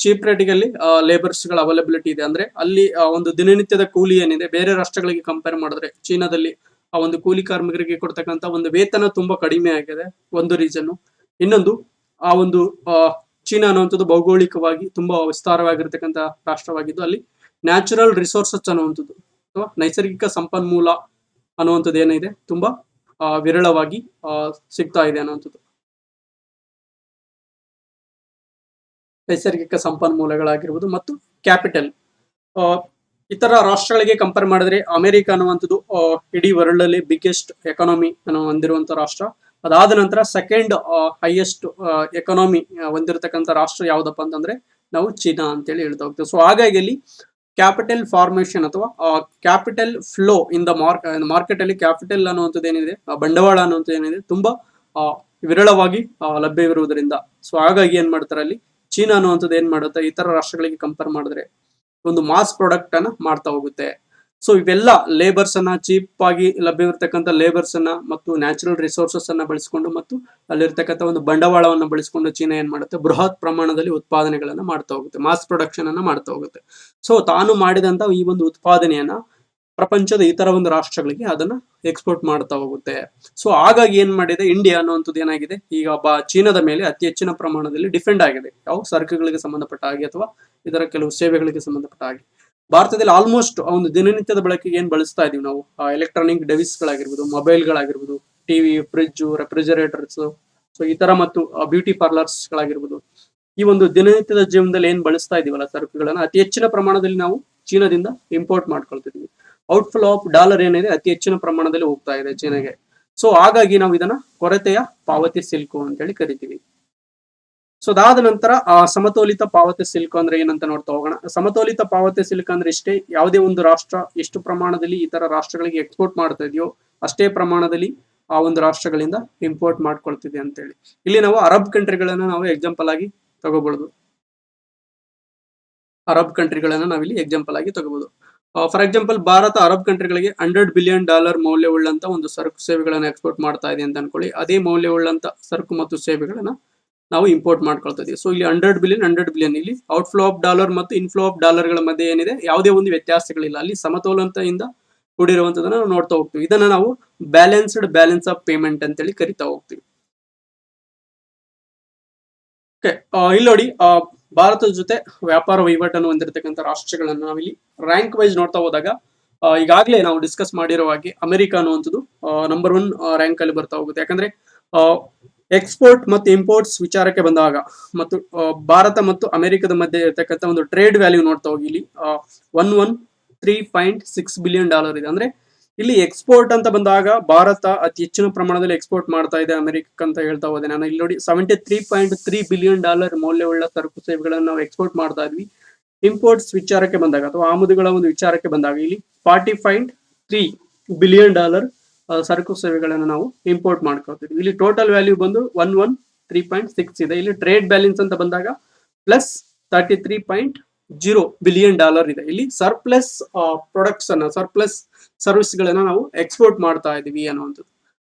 ಚೀಪ್ ರೇಟಿಗಲ್ಲಿ ಲೇಬರ್ಸ್ ಗಳ ಅವೈಲಬಿಲಿಟಿ ಇದೆ. ಅಂದ್ರೆ ಅಲ್ಲಿ ಒಂದು ದಿನನಿತ್ಯದ ಕೂಲಿ ಏನಿದೆ ಬೇರೆ ರಾಷ್ಟ್ರಗಳಿಗೆ ಕಂಪೇರ್ ಮಾಡಿದ್ರೆ ಚೀನಾದಲ್ಲಿ ಆ ಒಂದು ಕೂಲಿ ಕಾರ್ಮಿಕರಿಗೆ ಕೊಡ್ತಕ್ಕಂಥ ಒಂದು ವೇತನ ತುಂಬಾ ಕಡಿಮೆ ಆಗಿದೆ, ಒಂದು ರೀಸನ್. ಇನ್ನೊಂದು ಆ ಒಂದು ಚೀನಾ ಅನ್ನುವಂಥದ್ದು ಭೌಗೋಳಿಕವಾಗಿ ತುಂಬಾ ವಿಸ್ತಾರವಾಗಿರ್ತಕ್ಕಂಥ ರಾಷ್ಟ್ರವಾಗಿದ್ದು ಅಲ್ಲಿ ನ್ಯಾಚುರಲ್ ರಿಸೋರ್ಸಸ್ ಅನ್ನುವಂಥದ್ದು ಅಥವಾ ನೈಸರ್ಗಿಕ ಸಂಪನ್ಮೂಲ ಅನ್ನುವಂಥದ್ದು ಏನಿದೆ ತುಂಬಾ ವಿರಳವಾಗಿ ಸಿಗ್ತಾ ಇದೆ ಅನ್ನುವಂಥದ್ದು. ನೈಸರ್ಗಿಕ ಸಂಪನ್ಮೂಲಗಳಾಗಿರ್ಬೋದು ಮತ್ತು ಕ್ಯಾಪಿಟಲ್ ಇತರ ರಾಷ್ಟ್ರಗಳಿಗೆ ಕಂಪೇರ್ ಮಾಡಿದ್ರೆ ಅಮೆರಿಕ ಅನ್ನುವಂಥದ್ದು ಇಡೀ ವರ್ಲ್ಡ್ ಅಲ್ಲಿ ಬಿಗ್ಗೆಸ್ಟ್ ಎಕಾನಮಿ ಅನ್ನು ಹೊಂದಿರುವಂತಹ ರಾಷ್ಟ್ರ. ಅದಾದ ನಂತರ ಸೆಕೆಂಡ್ ಹೈಯೆಸ್ಟ್ ಎಕಾನಮಿ ಹೊಂದಿರತಕ್ಕಂಥ ರಾಷ್ಟ್ರ ಯಾವ್ದಪ್ಪ ಅಂತಂದ್ರೆ ನಾವು ಚೀನಾ ಅಂತೇಳಿ ಹೇಳ್ತಾ ಹೋಗ್ತೇವೆ. ಸೊ ಹಾಗಾಗಿ ಅಲ್ಲಿ ಕ್ಯಾಪಿಟಲ್ ಫಾರ್ಮೇಶನ್ ಅಥವಾ capital flow in the market ಅಲ್ಲಿ ಕ್ಯಾಪಿಟಲ್ ಅನ್ನುವಂಥದ್ದು ಏನಿದೆ, ಬಂಡವಾಳ ಅನ್ನುವಂಥದ್ದು ಏನಿದೆ ತುಂಬಾ ವಿರಳವಾಗಿ ಲಭ್ಯವಿರುವುದರಿಂದ ಸೊ ಹಾಗಾಗಿ ಏನ್ ಮಾಡ್ತಾರೆ ಅಲ್ಲಿ ಚೀನಾ ಅನ್ನುವಂಥದ್ದು ಏನ್ ಮಾಡುತ್ತೆ ಇತರ ರಾಷ್ಟ್ರಗಳಿಗೆ ಕಂಪೇರ್ ಮಾಡಿದ್ರೆ ಒಂದು ಮಾಸ್ ಪ್ರಾಡಕ್ಟ್ ಅನ್ನ ಮಾಡ್ತಾ ಹೋಗುತ್ತೆ. ಸೊ ಇವೆಲ್ಲ ಲೇಬರ್ಸ್ ಅನ್ನ ಚೀಪ್ ಆಗಿ ಲಭ್ಯವಿರ್ತಕ್ಕಂಥ ಲೇಬರ್ಸ್ ಅನ್ನ ಮತ್ತು ನ್ಯಾಚುರಲ್ ರಿಸೋರ್ಸಸ್ ಅನ್ನ ಬಳಸಿಕೊಂಡು ಮತ್ತು ಅಲ್ಲಿರ್ತಕ್ಕಂಥ ಒಂದು ಬಂಡವಾಳವನ್ನ ಬಳಸಿಕೊಂಡು ಚೀನಾ ಏನ್ ಮಾಡುತ್ತೆ ಬೃಹತ್ ಪ್ರಮಾಣದಲ್ಲಿ ಉತ್ಪಾದನೆಗಳನ್ನ ಮಾಡ್ತಾ ಹೋಗುತ್ತೆ, ಮಾಸ್ ಪ್ರೊಡಕ್ಷನ್ ಅನ್ನ ಮಾಡ್ತಾ ಹೋಗುತ್ತೆ. ಸೊ ತಾನು ಮಾಡಿದಂತ ಈ ಒಂದು ಉತ್ಪಾದನೆಯನ್ನ ಪ್ರಪಂಚದ ಇತರ ಒಂದು ರಾಷ್ಟ್ರಗಳಿಗೆ ಅದನ್ನ ಎಕ್ಸ್ಪೋರ್ಟ್ ಮಾಡ್ತಾ ಹೋಗುತ್ತೆ. ಸೊ ಹಾಗಾಗಿ ಏನ್ ಮಾಡಿದೆ ಇಂಡಿಯಾ ಅನ್ನುವಂಥದ್ದು ಏನಾಗಿದೆ ಈಗ ಚೀನಾದ ಮೇಲೆ ಅತಿ ಹೆಚ್ಚಿನ ಪ್ರಮಾಣದಲ್ಲಿ ಡಿಪೆಂಡ್ ಆಗಿದೆ, ಯಾವ ಸರಕುಗಳಿಗೆ ಸಂಬಂಧಪಟ್ಟ ಹಾಗೆ ಅಥವಾ ಇದರ ಕೆಲವು ಸೇವೆಗಳಿಗೆ ಸಂಬಂಧಪಟ್ಟ ಹಾಗೆ. ಭಾರತದಲ್ಲಿ ಆಲ್ಮೋಸ್ಟ್ ಒಂದು ದಿನನಿತ್ಯದ ಬಳಕೆಗೆ ಏನ್ ಬಳಸ್ತಾ ಇದೀವಿ ನಾವು ಎಲೆಕ್ಟ್ರಾನಿಕ್ ಡೆವಿಸ್ ಗಳಾಗಿರ್ಬೋದು, ಮೊಬೈಲ್ ಗಳಾಗಿರ್ಬೋದು, ಟಿವಿ, ಫ್ರಿಡ್ಜ್, ರೆಫ್ರಿಜರೇಟರ್ಸ್, ಸೊ ಈ ತರ ಮತ್ತು ಬ್ಯೂಟಿ ಪಾರ್ಲರ್ಸ್ ಗಳಾಗಿರ್ಬೋದು, ಈ ಒಂದು ದಿನನಿತ್ಯದ ಜೀವನದಲ್ಲಿ ಏನ್ ಬಳಸ್ತಾ ಇದೀವಲ್ಲ ಸರಕುಗಳನ್ನ ಅತಿ ಹೆಚ್ಚಿನ ಪ್ರಮಾಣದಲ್ಲಿ ನಾವು ಚೀನಾದಿಂದ ಇಂಪೋರ್ಟ್ ಮಾಡ್ಕೊಳ್ತಿದೀವಿ. ಔಟ್ಫ್ಲೋ ಆಫ್ ಡಾಲರ್ ಏನಿದೆ ಅತಿ ಹೆಚ್ಚಿನ ಪ್ರಮಾಣದಲ್ಲಿ ಹೋಗ್ತಾ ಇದೆ ಚೀನಾಗೆ. ಸೊ ಹಾಗಾಗಿ ನಾವು ಇದನ್ನ ಕೊರತೆಯ ಪಾವತಿ ಸಿಲ್ಕು ಅಂತೇಳಿ ಕರಿತೀವಿ. ಸೊ ಅದಾದ ನಂತರ ಸಮತೋಲಿತ ಪಾವತಿ ಸಿಲ್ಕ್ ಅಂದ್ರೆ ಏನಂತ ನೋಡ್ತಾ ಹೋಗೋಣ. ಸಮತೋಲಿತ ಪಾವತಿ ಸಿಲ್ಕ್ ಅಂದ್ರೆ ಇಷ್ಟೇ, ಯಾವುದೇ ಒಂದು ರಾಷ್ಟ್ರ ಎಷ್ಟು ಪ್ರಮಾಣದಲ್ಲಿ ಇತರ ರಾಷ್ಟ್ರಗಳಿಗೆ ಎಕ್ಸ್ಪೋರ್ಟ್ ಮಾಡ್ತಾ ಇದೆಯೋ ಅಷ್ಟೇ ಪ್ರಮಾಣದಲ್ಲಿ ಆ ಒಂದು ರಾಷ್ಟ್ರಗಳಿಂದ ಇಂಪೋರ್ಟ್ ಮಾಡ್ಕೊಳ್ತಿದೆ ಅಂತೇಳಿ. ಇಲ್ಲಿ ನಾವು ಅರಬ್ ಕಂಟ್ರಿಗಳನ್ನ ನಾವು ಎಕ್ಸಾಂಪಲ್ ಆಗಿ ತಗೋಬಹುದು. ಅರಬ್ ಕಂಟ್ರಿಗಳನ್ನ ನಾವಿಲ್ಲಿ ಎಕ್ಸಾಂಪಲ್ ಆಗಿ ತಗೋಬಹುದು. ಫಾರ್ ಎಕ್ಸಾಂಪಲ್ ಭಾರತ ಅರಬ್ ಕಂಟ್ರಿಗಳಿಗೆ $100 ಬಿಲಿಯನ್ ಮೌಲ್ಯವುಳ್ಳಂತ ಒಂದು ಸರಕು ಸೇವೆಗಳನ್ನ ಎಕ್ಸ್ಪೋರ್ಟ್ ಮಾಡ್ತಾ ಇದೆ ಅಂತ ಅನ್ಕೊಳ್ಳಿ. ಅದೇ ಮೌಲ್ಯವುಳ್ಳಂತ ಸರಕು ಮತ್ತು ಸೇವೆಗಳನ್ನ ನಾವು ಇಂಪೋರ್ಟ್ ಮಾಡ್ಕೊಳ್ತಾ ಇದೀವಿ. ಸೊ ಇಲ್ಲಿ $100 ಬಿಲಿಯನ್ ಇಲ್ಲಿ ಔಟ್ಫ್ಲೋ ಆಫ್ ಡಾಲರ್ ಮತ್ತು ಇನ್ಫ್ಲೋ ಆಫ್ ಡಾಲರ್ಗಳ ಮಧ್ಯೆ ಏನಿದೆ ಯಾವುದೇ ಒಂದು ವ್ಯತ್ಯಾಸಗಳಿಲ್ಲ, ಅಲ್ಲಿ ಸಮತೋಲನತೆಯಿಂದ ಕೂಡಿರುವಂತದನ್ನ ನಾವು ನೋಡ್ತಾ ಹೋಗ್ತೀವಿ. ಇದನ್ನ ನಾವು ಬ್ಯಾಲೆನ್ಸ್ ಆಫ್ ಪೇಮೆಂಟ್ ಅಂತೇಳಿ ಕರಿತಾ ಹೋಗ್ತೀವಿ. ಇಲ್ಲಿ ನೋಡಿ ಭಾರತದ ಜೊತೆ ವ್ಯಾಪಾರ ವಹಿವಾಟನ್ನು ಹೊಂದಿರತಕ್ಕಂಥ ರಾಷ್ಟ್ರಗಳನ್ನ ನಾವಿಲ್ಲಿ ರ್ಯಾಂಕ್ ವೈಸ್ ನೋಡ್ತಾ ಹೋದಾಗ ಈಗಾಗಲೇ ನಾವು ಡಿಸ್ಕಸ್ ಮಾಡಿರೋ ಹಾಗೆ ಅಮೆರಿಕ ಅನ್ನುವಂಥದ್ದು ನಂಬರ್ 1 ರ್ಯಾಂಕ್ ಅಲ್ಲಿ ಬರ್ತಾ ಹೋಗುತ್ತೆ. ಯಾಕಂದ್ರೆ ಎಕ್ಸ್ಪೋರ್ಟ್ ಮತ್ತು ಇಂಪೋರ್ಟ್ಸ್ ವಿಚಾರಕ್ಕೆ ಬಂದಾಗ ಮತ್ತು ಭಾರತ ಮತ್ತು ಅಮೆರಿಕದ ಮಧ್ಯೆ ಇರತಕ್ಕಂಥ ಒಂದು ಟ್ರೇಡ್ ವ್ಯಾಲ್ಯೂ ನೋಡ್ತಾ ಹೋಗಿ ಇಲ್ಲಿ $113.6 ಬಿಲಿಯನ್ ಇದೆ. ಅಂದ್ರೆ ಇಲ್ಲಿ ಎಕ್ಸ್ಪೋರ್ಟ್ ಅಂತ ಬಂದಾಗ ಭಾರತ ಅತಿ ಹೆಚ್ಚಿನ ಪ್ರಮಾಣದಲ್ಲಿ ಎಕ್ಸ್ಪೋರ್ಟ್ ಮಾಡ್ತಾ ಇದೆ ಅಮೆರಿಕ ಅಂತ ಹೇಳ್ತಾ ಹೋದೆ ನಾನು. ಇಲ್ಲಿ ನೋಡಿ $73.3 ಬಿಲಿಯನ್ ಮೌಲ್ಯವುಳ್ಳ ಸರಕು ಸೇವೆಗಳನ್ನು ನಾವು ಎಕ್ಸ್ಪೋರ್ಟ್ ಮಾಡ್ತಾ ಇದ್ವಿ. ಇಂಪೋರ್ಟ್ಸ್ ವಿಚಾರಕ್ಕೆ ಬಂದಾಗ ಅಥವಾ ಆಮದುಗಳ ಒಂದು ವಿಚಾರಕ್ಕೆ ಬಂದಾಗ ಇಲ್ಲಿ $40.3 ಬಿಲಿಯನ್ ಸರಕು ಸೇವೆಗಳನ್ನು ನಾವು ಇಂಪೋರ್ಟ್ ಮಾಡ್ಕೊಳ್ತೀವಿ. ಇಲ್ಲಿ ಟೋಟಲ್ ವ್ಯಾಲ್ಯೂ ಬಂದು 113.6 ಇದೆ. ಇಲ್ಲಿ ಟ್ರೇಡ್ ಬ್ಯಾಲೆನ್ಸ್ ಅಂತ ಬಂದಾಗ ಪ್ಲಸ್ $33.8 ಬಿಲಿಯನ್ ಡಾಲರ್ ಇದೆ. ಇಲ್ಲಿ ಸರ್ಪ್ಲಸ್ ಪ್ರಾಡಕ್ಟ್ಸ್ ಅನ್ನ, ಸರ್ಪ್ಲಸ್ ಸರ್ವಿಸ್ ಗಳನ್ನ ನಾವು ಎಕ್ಸ್ಪೋರ್ಟ್ ಮಾಡ್ತಾ ಇದೀವಿ ಅನ್ನುವಂಥದ್ದು.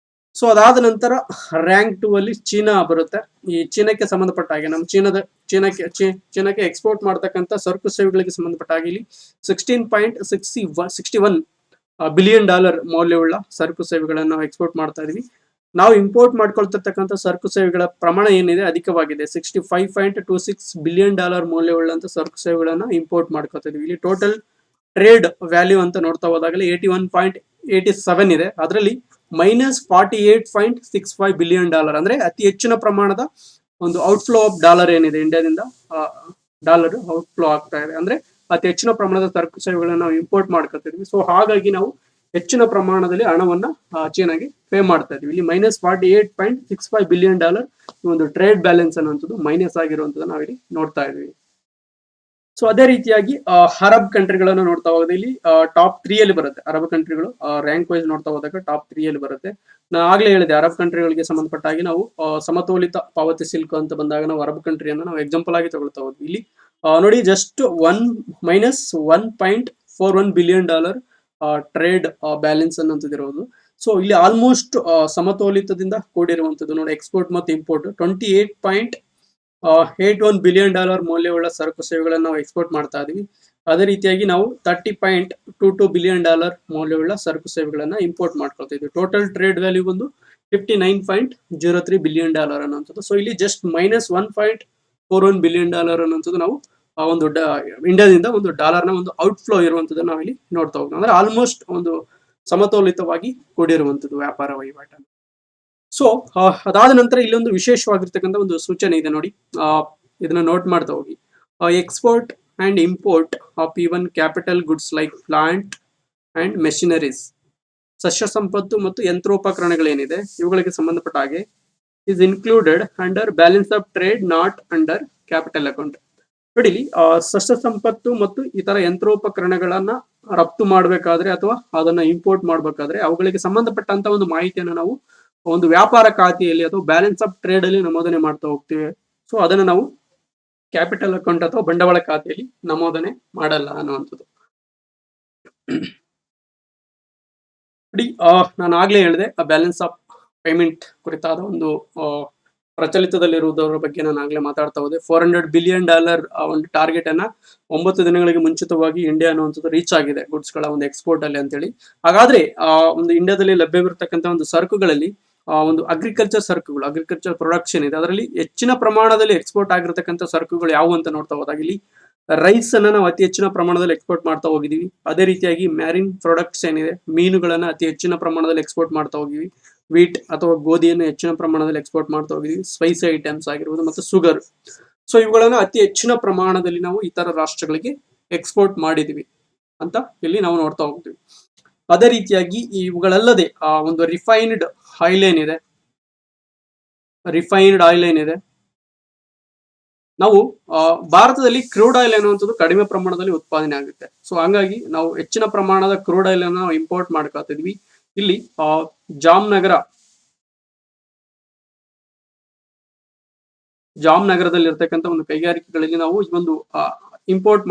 ಸೊ ಅದಾದ ನಂತರ ರ್ಯಾಂಕ್ 2 ಅಲ್ಲಿ ಚೀನಾ ಬರುತ್ತೆ. ಈ ಚೀನಾಕ್ಕೆ ಸಂಬಂಧಪಟ್ಟ ಹಾಗೆ ನಮ್ಮ ಚೀನಾಕ್ಕೆ ಎಕ್ಸ್ಪೋರ್ಟ್ ಮಾಡ್ತಕ್ಕಂಥ ಸರಕು ಸೇವೆಗಳಿಗೆ ಸಂಬಂಧಪಟ್ಟ ಹಾಗೆ ಇಲ್ಲಿ 16.61 ಬಿಲಿಯನ್ ಡಾಲರ್ ಮೌಲ್ಯವುಳ್ಳ ಸರಕು ಸೇವೆಗಳನ್ನು ನಾವು ಎಕ್ಸ್ಪೋರ್ಟ್ ಮಾಡ್ತಾ ಇದೀವಿ. ನಾವು ಇಂಪೋರ್ಟ್ ಮಾಡ್ಕೊಳ್ತಿರ್ತಕ್ಕಂಥ ಸರಕು ಸೇವೆಗಳ ಪ್ರಮಾಣ ಏನಿದೆ ಅಧಿಕವಾಗಿದೆ. 65.26 ಬಿಲಿಯನ್ ಡಾಲರ್ ಮೌಲ್ಯವುಳ್ಳಂತ ಸರಕು ಸೇವೆಗಳನ್ನ ಇಂಪೋರ್ಟ್ ಮಾಡ್ಕೊತಾ ಇದೀವಿ. ಇಲ್ಲಿ ಟೋಟಲ್ ಟ್ರೇಡ್ ವ್ಯಾಲ್ಯೂ ಅಂತ ನೋಡ್ತಾ ಹೋದಾಗಲೇ 81.87 ಇದೆ. ಅದರಲ್ಲಿ -48.65 ಬಿಲಿಯನ್ ಡಾಲರ್ ಅಂದ್ರೆ ಅತಿ ಹೆಚ್ಚಿನ ಪ್ರಮಾಣದ ಒಂದು ಔಟ್ಫ್ಲೋ ಆಫ್ ಡಾಲರ್ ಏನಿದೆ ಇಂಡಿಯಾದಿಂದ ಡಾಲರ್ ಔಟ್ಫ್ಲೋ ಆಗ್ತಾ ಇದೆ. ಅಂದ್ರೆ ಅತಿ ಹೆಚ್ಚಿನ ಪ್ರಮಾಣದ ಸರಕು ಸೇವೆಗಳನ್ನ ನಾವು ಇಂಪೋರ್ಟ್ ಮಾಡ್ಕೊತಿದ್ವಿ. ಸೊ ಹಾಗಾಗಿ ನಾವು ಹೆಚ್ಚಿನ ಪ್ರಮಾಣದಲ್ಲಿ ಹಣವನ್ನ ಚೀನಾಗೆ ಪೇ ಮಾಡ್ತಾ ಇದೀವಿ. ಇಲ್ಲಿ -48.65 ಬಿಲಿಯನ್ ಡಾಲರ್ ಒಂದು ಟ್ರೇಡ್ ಬ್ಯಾಲೆನ್ಸ್ ಅನ್ನುವಂಥದ್ದು ಮೈನಸ್ ಆಗಿರುವಂತದ್ದು ನಾವಿಲ್ಲಿ ನೋಡ್ತಾ ಇದೀವಿ. ಸೊ ಅದೇ ರೀತಿಯಾಗಿ ಅರಬ್ ಕಂಟ್ರಿಗಳನ್ನು ನೋಡ್ತಾ ಹೋದ್ರೆ ಇಲ್ಲಿ ಟಾಪ್ 3 ಅಲ್ಲಿ ಬರುತ್ತೆ. ಅರಬ್ ಕಂಟ್ರಿಗಳು ರ್ಯಾಂಕ್ ವೈಸ್ ನೋಡ್ತಾ ಹೋದಾಗ ಟಾಪ್ 3 ಅಲ್ಲಿ ಬರುತ್ತೆ. ನಾನು ಆಗ್ಲೇ ಹೇಳಿದೆ ಅರಬ್ ಕಂಟ್ರಿಗಳಿಗೆ ಸಂಬಂಧಪಟ್ಟ ಹಾಗೆ ನಾವು ಸಮತೋಲಿತ ಪಾವತಿ ಸಿಲ್ಕ್ ಅಂತ ಬಂದಾಗ ನಾವು ಅರಬ್ ಕಂಟ್ರಿಯನ್ನು ನಾವು ಎಕ್ಸಾಂಪಲ್ ಆಗಿ ತಗೊಳ್ತಾ ಹೋದ್ವಿ. ಇಲ್ಲಿ ನೋಡಿ just -1.41 billion dollar trade balance ಅನ್ನೋಂಥದ್ದು ಇರೋದು. ಸೊ ಇಲ್ಲಿ ಆಲ್ಮೋಸ್ಟ್ ಸಮತೋಲಿತದಿಂದ ಕೂಡಿರುವಂತದ್ದು ನೋಡಿ. ಎಕ್ಸ್ಪೋರ್ಟ್ ಮತ್ತು ಇಂಪೋರ್ಟ್ 28.81 ಬಿಲಿಯನ್ ಡಾಲರ್ ಮೌಲ್ಯವುಳ್ಳ ಸರಕು ಸೇವೆಗಳನ್ನು ನಾವು ಎಕ್ಸ್ಪೋರ್ಟ್ ಮಾಡ್ತಾ ಇದೀವಿ. ಅದೇ ರೀತಿಯಾಗಿ ನಾವು 30.22 ಬಿಲಿಯನ್ ಡಾಲರ್ ಮೌಲ್ಯವುಳ್ಳ ಸರಕು ಸೇವೆಗಳನ್ನ ಇಂಪೋರ್ಟ್ ಮಾಡ್ಕೊಳ್ತಾ ಇದ್ವಿ. ಟೋಟಲ್ ಟ್ರೇಡ್ ವ್ಯಾಲ್ಯೂ ಒಂದು 59.03 ಬಿಲಿಯನ್ ಡಾಲರ್ ಅನ್ನೋಂಥದ್ದು. ಸೊ ಇಲ್ಲಿ ಜಸ್ಟ್ -1.41 ಬಿಲಿಯನ್ ಡಾಲರ್ ಅನ್ನೋಂಥದ್ದು ನಾವು ಒಂದು ಇಂಡಿಯಾದಿಂದ ಒಂದು ಡಾಲರ್ನ ಒಂದು ಔಟ್ಫ್ಲೋ ಇರುವಂತದ್ದನ್ನು ನಾವಿಲ್ಲಿ ನೋಡ್ತಾ ಹೋಗ್ತೀವಿ. ಅಂದ್ರೆ ಆಲ್ಮೋಸ್ಟ್ ಒಂದು ಸಮತೋಲಿತವಾಗಿ ಕೂಡಿರುವಂತದ್ದು ವ್ಯಾಪಾರ ವಹಿವಾಟನ್ನು. ಸೊ ಅದಾದ ನಂತರ ಇಲ್ಲೊಂದು ವಿಶೇಷವಾಗಿರ್ತಕ್ಕಂಥ ಒಂದು ಸೂಚನೆ ಇದೆ ನೋಡಿ. ಇದನ್ನ ನೋಟ್ ಮಾಡ್ತಾ ಹೋಗಿ. Export and import of even capital goods like plant and machineries, ಸಸ್ಯ ಸಂಪತ್ತು ಮತ್ತು ಯಂತ್ರೋಪಕರಣಗಳೇನಿದೆ ಇವುಗಳಿಗೆ ಸಂಬಂಧಪಟ್ಟ ಹಾಗೆ is included under balance of trade, not under capital account. ನೋಡಿ ಸಸ್ಯ ಸಂಪತ್ತು ಮತ್ತು ಇತರ ಯಂತ್ರೋಪಕರಣಗಳನ್ನ ರಫ್ತು ಮಾಡಬೇಕಾದ್ರೆ ಅಥವಾ ಅದನ್ನ ಇಂಪೋರ್ಟ್ ಮಾಡಬೇಕಾದ್ರೆ ಅವುಗಳಿಗೆ ಸಂಬಂಧಪಟ್ಟಂತ ಒಂದು ಮಾಹಿತಿಯನ್ನು ನಾವು ಒಂದು ವ್ಯಾಪಾರ ಖಾತೆಯಲ್ಲಿ ಅಥವಾ ಬ್ಯಾಲೆನ್ಸ್ ಆಫ್ ಟ್ರೇಡ್ ಅಲ್ಲಿ ನಮೂದನೆ ಮಾಡ್ತಾ ಹೋಗ್ತೀವಿ. ಸೊ ಅದನ್ನ ನಾವು ಕ್ಯಾಪಿಟಲ್ ಅಕೌಂಟ್ ಅಥವಾ ಬಂಡವಾಳ ಖಾತೆಯಲ್ಲಿ ನಮೂದನೆ ಮಾಡಲ್ಲ ಅನ್ನುವಂಥದ್ದು. ನೋಡಿ ನಾನು ಆಗ್ಲೇ ಹೇಳಿದೆ ಬ್ಯಾಲೆನ್ಸ್ ಆಫ್ ಪೇಮೆಂಟ್ ಕುರಿತಾದ ಒಂದು ಪ್ರಚಲಿತದಲ್ಲಿರುವುದರ ಬಗ್ಗೆ ನಾನು ಆಗ್ಲೇ ಮಾತಾಡ್ತಾ ಹೋದೆ. $400 ಬಿಲಿಯನ್ ಒಂದು ಟಾರ್ಗೆಟ್ ಅನ್ನ 9 ದಿನಗಳಿಗೆ ಮುಂಚಿತವಾಗಿ ಇಂಡಿಯಾ ಅನ್ನುವಂಥದ್ದು ರೀಚ್ ಆಗಿದೆ ಗುಡ್ಸ್ ಗಳ ಒಂದು ಎಕ್ಸ್ಪೋರ್ಟ್ ಅಲ್ಲಿ ಅಂತೇಳಿ. ಹಾಗಾದ್ರೆ ಒಂದು ಇಂಡಿಯಾದಲ್ಲಿ ಲಭ್ಯವಿರತಕ್ಕಂಥ ಒಂದು ಸರಕುಗಳಲ್ಲಿ ಒಂದು ಅಗ್ರಿಕಲ್ಚರ್ ಪ್ರೊಡಕ್ಷನ್ ಇದೆ. ಅದರಲ್ಲಿ ಹೆಚ್ಚಿನ ಪ್ರಮಾಣದಲ್ಲಿ ಎಕ್ಸ್ಪೋರ್ಟ್ ಆಗಿರತಕ್ಕಂಥ ಸರಕುಗಳು ಯಾವುವು ಅಂತ ನೋಡ್ತಾ ಹೋದಾಗ ಇಲ್ಲಿ ರೈಸ್ ಅನ್ನ ನಾವು ಅತಿ ಹೆಚ್ಚಿನ ಪ್ರಮಾಣದಲ್ಲಿ ಎಕ್ಸ್ಪೋರ್ಟ್ ಮಾಡ್ತಾ ಹೋಗಿದೀವಿ. ಅದೇ ರೀತಿಯಾಗಿ ಮ್ಯಾರಿನ್ ಪ್ರಾಡಕ್ಟ್ಸ್ ಏನಿದೆ, ಮೀನುಗಳನ್ನ ಅತಿ ಹೆಚ್ಚಿನ ಪ್ರಮಾಣದಲ್ಲಿ ಎಕ್ಸ್ಪೋರ್ಟ್ ಮಾಡ್ತಾ ಹೋಗಿವಿ. ವೀಟ್ ಅಥವಾ ಗೋಧಿಯನ್ನು ಹೆಚ್ಚಿನ ಪ್ರಮಾಣದಲ್ಲಿ ಎಕ್ಸ್ಪೋರ್ಟ್ ಮಾಡ್ತಾ ಹೋಗಿದೀವಿ. ಸ್ಪೈಸಿ ಐಟಮ್ಸ್ ಆಗಿರ್ಬೋದು ಮತ್ತು ಶುಗರ್. ಸೊ ಇವುಗಳನ್ನ ಅತಿ ಹೆಚ್ಚಿನ ಪ್ರಮಾಣದಲ್ಲಿ ನಾವು ಇತರ ರಾಷ್ಟ್ರಗಳಿಗೆ ಎಕ್ಸ್ಪೋರ್ಟ್ ಮಾಡಿದೀವಿ ಅಂತ ಇಲ್ಲಿ ನಾವು ನೋಡ್ತಾ ಹೋಗ್ತೀವಿ. ಅದೇ ರೀತಿಯಾಗಿ ಇವುಗಳಲ್ಲದೆ ಒಂದು ರಿಫೈನ್ಡ್ ಆಯಿಲ್ ಏನಿದೆ ನಾವು ಭಾರತದಲ್ಲಿ ಕ್ರೂಡ್ ಆಯಿಲ್ ಅನ್ನುವಂಥದ್ದು ಕಡಿಮೆ ಪ್ರಮಾಣದಲ್ಲಿ ಉತ್ಪಾದನೆ ಆಗುತ್ತೆ. ಸೊ ಹಂಗಾಗಿ ನಾವು ಹೆಚ್ಚಿನ ಪ್ರಮಾಣದ ಕ್ರೂಡ್ ಆಯಿಲ್ ಅನ್ನು ನಾವು ಇಂಪೋರ್ಟ್ ಮಾಡ್ಕೊತಿದ್ವಿ. ಇಲ್ಲಿ ಜಾಮ್ನಗರದಲ್ಲಿ ಇರ್ತಕ್ಕಂಥ ಒಂದು ಕೈಗಾರಿಕೆಗಳಲ್ಲಿ ನಾವು ಈ ಒಂದು ಇಂಪೋರ್ಟ್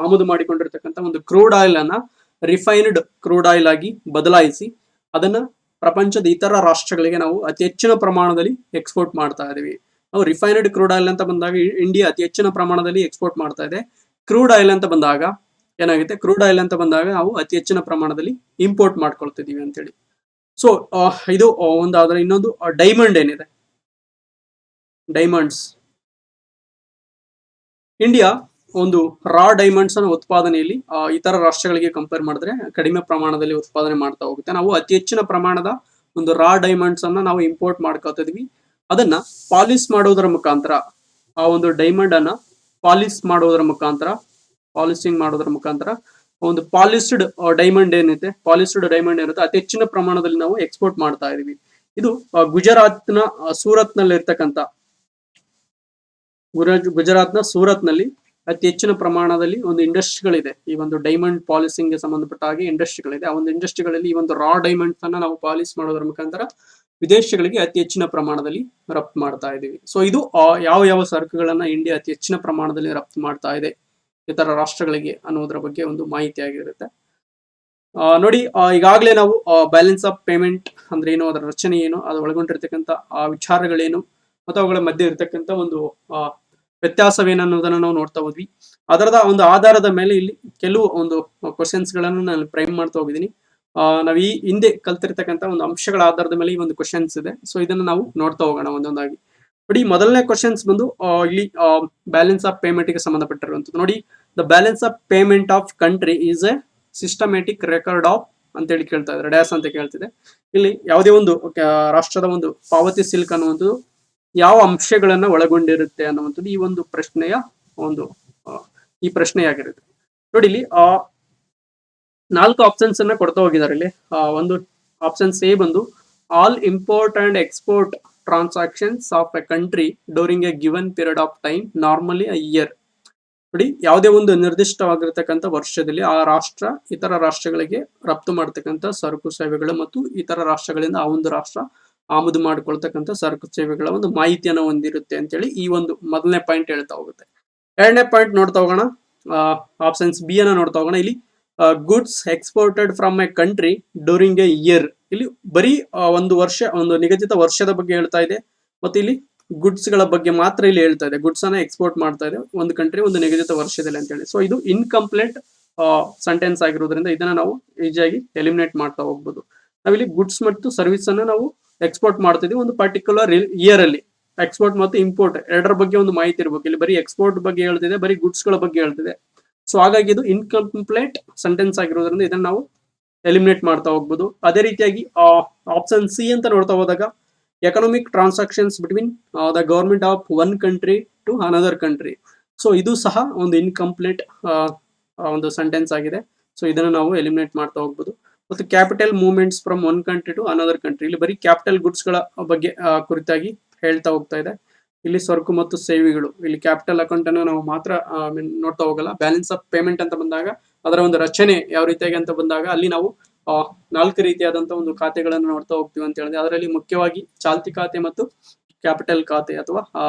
ಆಮದು ಮಾಡಿಕೊಂಡಿರ್ತಕ್ಕಂಥ ಒಂದು ಕ್ರೂಡ್ ಆಯಿಲ್ ಅನ್ನ ರಿಫೈನ್ಡ್ ಕ್ರೂಡ್ ಆಯಿಲ್ ಆಗಿ ಬದಲಾಯಿಸಿ ಅದನ್ನ ಪ್ರಪಂಚದ ಇತರ ರಾಷ್ಟ್ರಗಳಿಗೆ ನಾವು ಅತಿ ಹೆಚ್ಚಿನ ಪ್ರಮಾಣದಲ್ಲಿ ಎಕ್ಸ್ಪೋರ್ಟ್ ಮಾಡ್ತಾ ಇದೀವಿ. ನಾವು ರಿಫೈನ್ಡ್ ಕ್ರೂಡ್ ಆಯಿಲ್ ಅಂತ ಬಂದಾಗ ಇಂಡಿಯಾ ಅತಿ ಹೆಚ್ಚಿನ ಪ್ರಮಾಣದಲ್ಲಿ ಎಕ್ಸ್ಪೋರ್ಟ್ ಮಾಡ್ತಾ ಇದೆ. ಕ್ರೂಡ್ ಆಯಿಲ್ ಅಂತ ಬಂದಾಗ ಏನಾಗುತ್ತೆ, ನಾವು ಅತಿ ಹೆಚ್ಚಿನ ಪ್ರಮಾಣದಲ್ಲಿ ಇಂಪೋರ್ಟ್ ಮಾಡ್ಕೊಳ್ತಿದೀವಿ ಅಂತೇಳಿ. ಸೊ ಇದು ಒಂದಾದ್ರೆ ಇನ್ನೊಂದು ಡೈಮಂಡ್ ಏನಿದೆ, ಡೈಮಂಡ್ಸ್ ಇಂಡಿಯಾ ಒಂದು ರಾ ಡೈಮಂಡ್ಸ್ ಅನ್ನ ಉತ್ಪಾದನೆಯಲ್ಲಿ ಇತರ ರಾಷ್ಟ್ರಗಳಿಗೆ ಕಂಪೇರ್ ಮಾಡಿದ್ರೆ ಕಡಿಮೆ ಪ್ರಮಾಣದಲ್ಲಿ ಉತ್ಪಾದನೆ ಮಾಡ್ತಾ ಹೋಗುತ್ತೆ. ನಾವು ಅತಿ ಹೆಚ್ಚಿನ ಪ್ರಮಾಣದ ಒಂದು ರಾ ಡೈಮಂಡ್ಸ್ ಅನ್ನ ನಾವು ಇಂಪೋರ್ಟ್ ಮಾಡ್ಕೊತಿದ್ವಿ. ಅದನ್ನ ಪಾಲಿಶ್ ಮಾಡೋದರ ಮುಖಾಂತರ ಆ ಒಂದು ಡೈಮಂಡ್ ಅನ್ನ ಪಾಲಿಶಿಂಗ್ ಮಾಡೋದರ ಮುಖಾಂತರ ಒಂದು ಪಾಲಿಶ್ಡ್ ಡೈಮಂಡ್ ಏನಿರುತ್ತೆ ಅತಿ ಹೆಚ್ಚಿನ ಪ್ರಮಾಣದಲ್ಲಿ ನಾವು ಎಕ್ಸ್ಪೋರ್ಟ್ ಮಾಡ್ತಾ ಇದೀವಿ. ಇದು ಗುಜರಾತ್ನ ಸೂರತ್ನಲ್ಲಿ ಅತಿ ಹೆಚ್ಚಿನ ಪ್ರಮಾಣದಲ್ಲಿ ಒಂದು ಇಂಡಸ್ಟ್ರಿಗಳಿದೆ. ಈ ಒಂದು ಡೈಮಂಡ್ ಪಾಲಿಶಿಂಗ್ ಗೆ ಸಂಬಂಧಪಟ್ಟ ಹಾಗೆ ಇಂಡಸ್ಟ್ರಿಗಳಿದೆ. ಆ ಒಂದು ಇಂಡಸ್ಟ್ರಿಗಳಲ್ಲಿ ಈ ಒಂದು ರಾ ಡೈಮಂಡ್ಸ್ ಅನ್ನ ನಾವು ಪಾಲಿಶ್ ಮಾಡೋದ್ರ ಮುಖಾಂತರ ವಿದೇಶಗಳಿಗೆ ಅತಿ ಹೆಚ್ಚಿನ ಪ್ರಮಾಣದಲ್ಲಿ ರಫ್ತು ಮಾಡ್ತಾ ಇದ್ದೀವಿ. ಸೊ ಇದು ಯಾವ ಯಾವ ಸರಕುಗಳನ್ನ ಇಂಡಿಯಾ ಅತಿ ಹೆಚ್ಚಿನ ಪ್ರಮಾಣದಲ್ಲಿ ರಫ್ತು ಮಾಡ್ತಾ ಇದೆ ಇತರ ರಾಷ್ಟ್ರಗಳಿಗೆ ಅನ್ನೋದ್ರ ಬಗ್ಗೆ ಒಂದು ಮಾಹಿತಿ ಆಗಿರುತ್ತೆ. ನೋಡಿ, ಈಗಾಗಲೇ ನಾವು ಬ್ಯಾಲೆನ್ಸ್ ಆಫ್ ಪೇಮೆಂಟ್ ಅಂದ್ರೆ ಏನು, ಅದರ ರಚನೆ ಏನು, ಅದು ಒಳಗೊಂಡಿರ್ತಕ್ಕಂಥ ವಿಚಾರಗಳೇನು ಮತ್ತು ಅವುಗಳ ಮಧ್ಯೆ ಇರತಕ್ಕಂಥ ಒಂದು ವ್ಯತ್ಯಾಸವೇನು ಅನ್ನೋದನ್ನ ನಾವು ನೋಡ್ತಾ ಹೋದ್ವಿ. ಅದರದ ಒಂದು ಆಧಾರದ ಮೇಲೆ ಇಲ್ಲಿ ಕೆಲವು ಒಂದು ಕ್ವಶನ್ಸ್ ಗಳನ್ನು ನಾನು ಫ್ರೇಮ್ ಮಾಡ್ತಾ ಹೋಗಿದ್ದೀನಿ. ನಾವು ಈ ಹಿಂದೆ ಕಲ್ತಿರ್ತಕ್ಕಂಥ ಒಂದು ಅಂಶಗಳ ಆಧಾರದ ಮೇಲೆ ಈ ಒಂದು ಕ್ವಶನ್ಸ್ ಇದೆ. ಸೊ ಇದನ್ನ ನಾವು ನೋಡ್ತಾ ಹೋಗೋಣ ಒಂದೊಂದಾಗಿ. ನೋಡಿ, ಮೊದಲನೇ ಕ್ವಶನ್ಸ್ ಬಂದು ಇಲ್ಲಿ ಬ್ಯಾಲೆನ್ಸ್ ಆಫ್ ಪೇಮೆಂಟ್ ಗೆ ಸಂಬಂಧಪಟ್ಟಿರುವಂತದ್ದು. ನೋಡಿ, the balance of payment of country is A systematic record of ಅಂತ ಹೇಳಿ ಕೇಳ್ತಾ ಇದ್ದಾರೆ, ಡ್ಯಾಸ್ ಅಂತ ಕೇಳ್ತಿದೆ. ಇಲ್ಲಿ ಯಾವುದೇ ಒಂದು ರಾಷ್ಟ್ರದ ಒಂದು ಪಾವತಿ ಸಿಲ್ಕ್ ಅನ್ನುವಂಥದ್ದು ಯಾವ ಅಂಶಗಳನ್ನ ಒಳಗೊಂಡಿರುತ್ತೆ ಅನ್ನುವಂಥದ್ದು ಈ ಒಂದು ಪ್ರಶ್ನೆಯ ಒಂದು ಈ ಪ್ರಶ್ನೆಯಾಗಿರುತ್ತೆ. ನೋಡಿ, ಇಲ್ಲಿ 4 ಆಪ್ಷನ್ಸ್ ಅನ್ನ ಕೊಡ್ತಾ ಹೋಗಿದ್ದಾರೆ. ಇಲ್ಲಿ ಒಂದು ಆಪ್ಷನ್ಸ್ ಎ ಬಂದು all import and export transactions of A country during A given period of time normally a year. ನೋಡಿ, ಯಾವುದೇ ಒಂದು ನಿರ್ದಿಷ್ಟವಾಗಿರ್ತಕ್ಕಂಥ ವರ್ಷದಲ್ಲಿ ಆ ರಾಷ್ಟ್ರ ಇತರ ರಾಷ್ಟ್ರಗಳಿಗೆ ರಫ್ತು ಮಾಡತಕ್ಕಂಥ ಸರಕು ಸೇವೆಗಳು ಮತ್ತು ಇತರ ರಾಷ್ಟ್ರಗಳಿಂದ ಆ ಒಂದು ರಾಷ್ಟ್ರ ಆಮದು ಮಾಡಿಕೊಳ್ತಕ್ಕಂಥ ಸರಕು ಸೇವೆಗಳ ಒಂದು ಮಾಹಿತಿಯನ್ನು ಹೊಂದಿರುತ್ತೆ ಅಂತೇಳಿ ಈ ಒಂದು ಮೊದಲನೇ ಪಾಯಿಂಟ್ ಹೇಳ್ತಾ ಹೋಗುತ್ತೆ. ಎರಡನೇ ಪಾಯಿಂಟ್ ನೋಡ್ತಾ ಹೋಗೋಣ, ಆಪ್ಷನ್ಸ್ ಬಿ ಅನ್ನ ನೋಡ್ತಾ ಹೋಗೋಣ. ಇಲ್ಲಿ goods exported from A country during A year. ಇಲ್ಲಿ ಬರೀ ಒಂದು ವರ್ಷ, ಒಂದು ನಿಗದಿತ ವರ್ಷದ ಬಗ್ಗೆ ಹೇಳ್ತಾ ಇದೆ ಮತ್ತು ಇಲ್ಲಿ ಗುಡ್ಸ್ ಗಳ ಬಗ್ಗೆ ಮಾತ್ರ ಇಲ್ಲಿ ಹೇಳ್ತಾ ಇದೆ. ಗುಡ್ಸ್ ಅನ್ನ ಎಕ್ಸ್ಪೋರ್ಟ್ ಮಾಡ್ತಾ ಇದೆ ಒಂದು ಕಂಟ್ರಿ ಒಂದು ನಿಗದಿತ ವರ್ಷದಲ್ಲಿ ಅಂತ ಹೇಳಿ. ಸೊ ಇದು ಇನ್ಕಂಪ್ಲೀಟ್ ಸೆಂಟೆನ್ಸ್ ಆಗಿರೋದ್ರಿಂದ ಇದನ್ನ ನಾವು ಈಸಿಯಾಗಿ ಎಲಿಮಿನೇಟ್ ಮಾಡ್ತಾ ಹೋಗ್ಬೋದು. ನಾವಿಲ್ಲಿ ಗುಡ್ಸ್ ಮತ್ತು ಸರ್ವಿಸ್ ಅನ್ನ ನಾವು ಎಕ್ಸ್ಪೋರ್ಟ್ ಮಾಡ್ತಿದ್ವಿ ಒಂದು ಪರ್ಟಿಕ್ಯುಲರ್ ಇಯರ್ ಅಲ್ಲಿ. ಎಕ್ಸ್ಪೋರ್ಟ್ ಮತ್ತು ಇಂಪೋರ್ಟ್ ಎರಡರ ಬಗ್ಗೆ ಒಂದು ಮಾಹಿತಿ ಇರಬೇಕು. ಇಲ್ಲಿ ಬರೀ ಎಕ್ಸ್ಪೋರ್ಟ್ ಬಗ್ಗೆ ಹೇಳ್ತಿದೆ, ಬರೀ ಗುಡ್ಸ್ ಗಳ ಬಗ್ಗೆ ಹೇಳ್ತಿದೆ. ಸೊ ಹಾಗಾಗಿ ಇದು ಇನ್ಕಂಪ್ಲೀಟ್ ಸೆಂಟೆನ್ಸ್ ಆಗಿರೋದ್ರಿಂದ ಇದನ್ನ ನಾವು ಎಲಿಮಿನೇಟ್ ಮಾಡ್ತಾ ಹೋಗ್ಬೋದು. ಅದೇ ರೀತಿಯಾಗಿ ಆಪ್ಷನ್ ಸಿ ಅಂತ ನೋಡ್ತಾ ಹೋದಾಗ economic transactions between the government of one country to another country. So ಇದು ಸಹ ಒಂದು ಇನ್ಕಂಪ್ಲೀಟ್ ಒಂದು ಸೆಂಟೆನ್ಸ್ ಆಗಿದೆ. ಸೊ ಇದನ್ನು ನಾವು ಎಲಿಮಿನೇಟ್ ಮಾಡ್ತಾ ಹೋಗ್ಬೋದು. ಮತ್ತು capital movements from one country to another country. ಇಲ್ಲಿ ಬರೀ ಕ್ಯಾಪಿಟಲ್ ಗುಡ್ಸ್ ಗಳ ಬಗ್ಗೆ ಕುರಿತಾಗಿ ಹೇಳ್ತಾ ಹೋಗ್ತಾ ಇದೆ. ಇಲ್ಲಿ ಸರಕು ಮತ್ತು ಸೇವೆಗಳು, ಇಲ್ಲಿ ಕ್ಯಾಪಿಟಲ್ ಅಕೌಂಟ್ ಅನ್ನು ನಾವು ಮಾತ್ರ ನೋಡ್ತಾ ಹೋಗಲ್ಲ. ಬ್ಯಾಲೆನ್ಸ್ ಆಫ್ ಪೇಮೆಂಟ್ ಅಂತ ಬಂದಾಗ ಅದರ ಒಂದು ರಚನೆ ಯಾವ ರೀತಿಯಾಗಿ ಅಂತ ಬಂದಾಗ ಅಲ್ಲಿ ನಾವು 4 ರೀತಿಯಾದಂತಹ ಒಂದು ಖಾತೆಗಳನ್ನು ನೋಡ್ತಾ ಹೋಗ್ತೀವಿ ಅಂತ ಹೇಳಿದೆ. ಅದರಲ್ಲಿ ಮುಖ್ಯವಾಗಿ ಚಾಲ್ತಿ ಖಾತೆ ಮತ್ತು ಕ್ಯಾಪಿಟಲ್ ಖಾತೆ ಅಥವಾ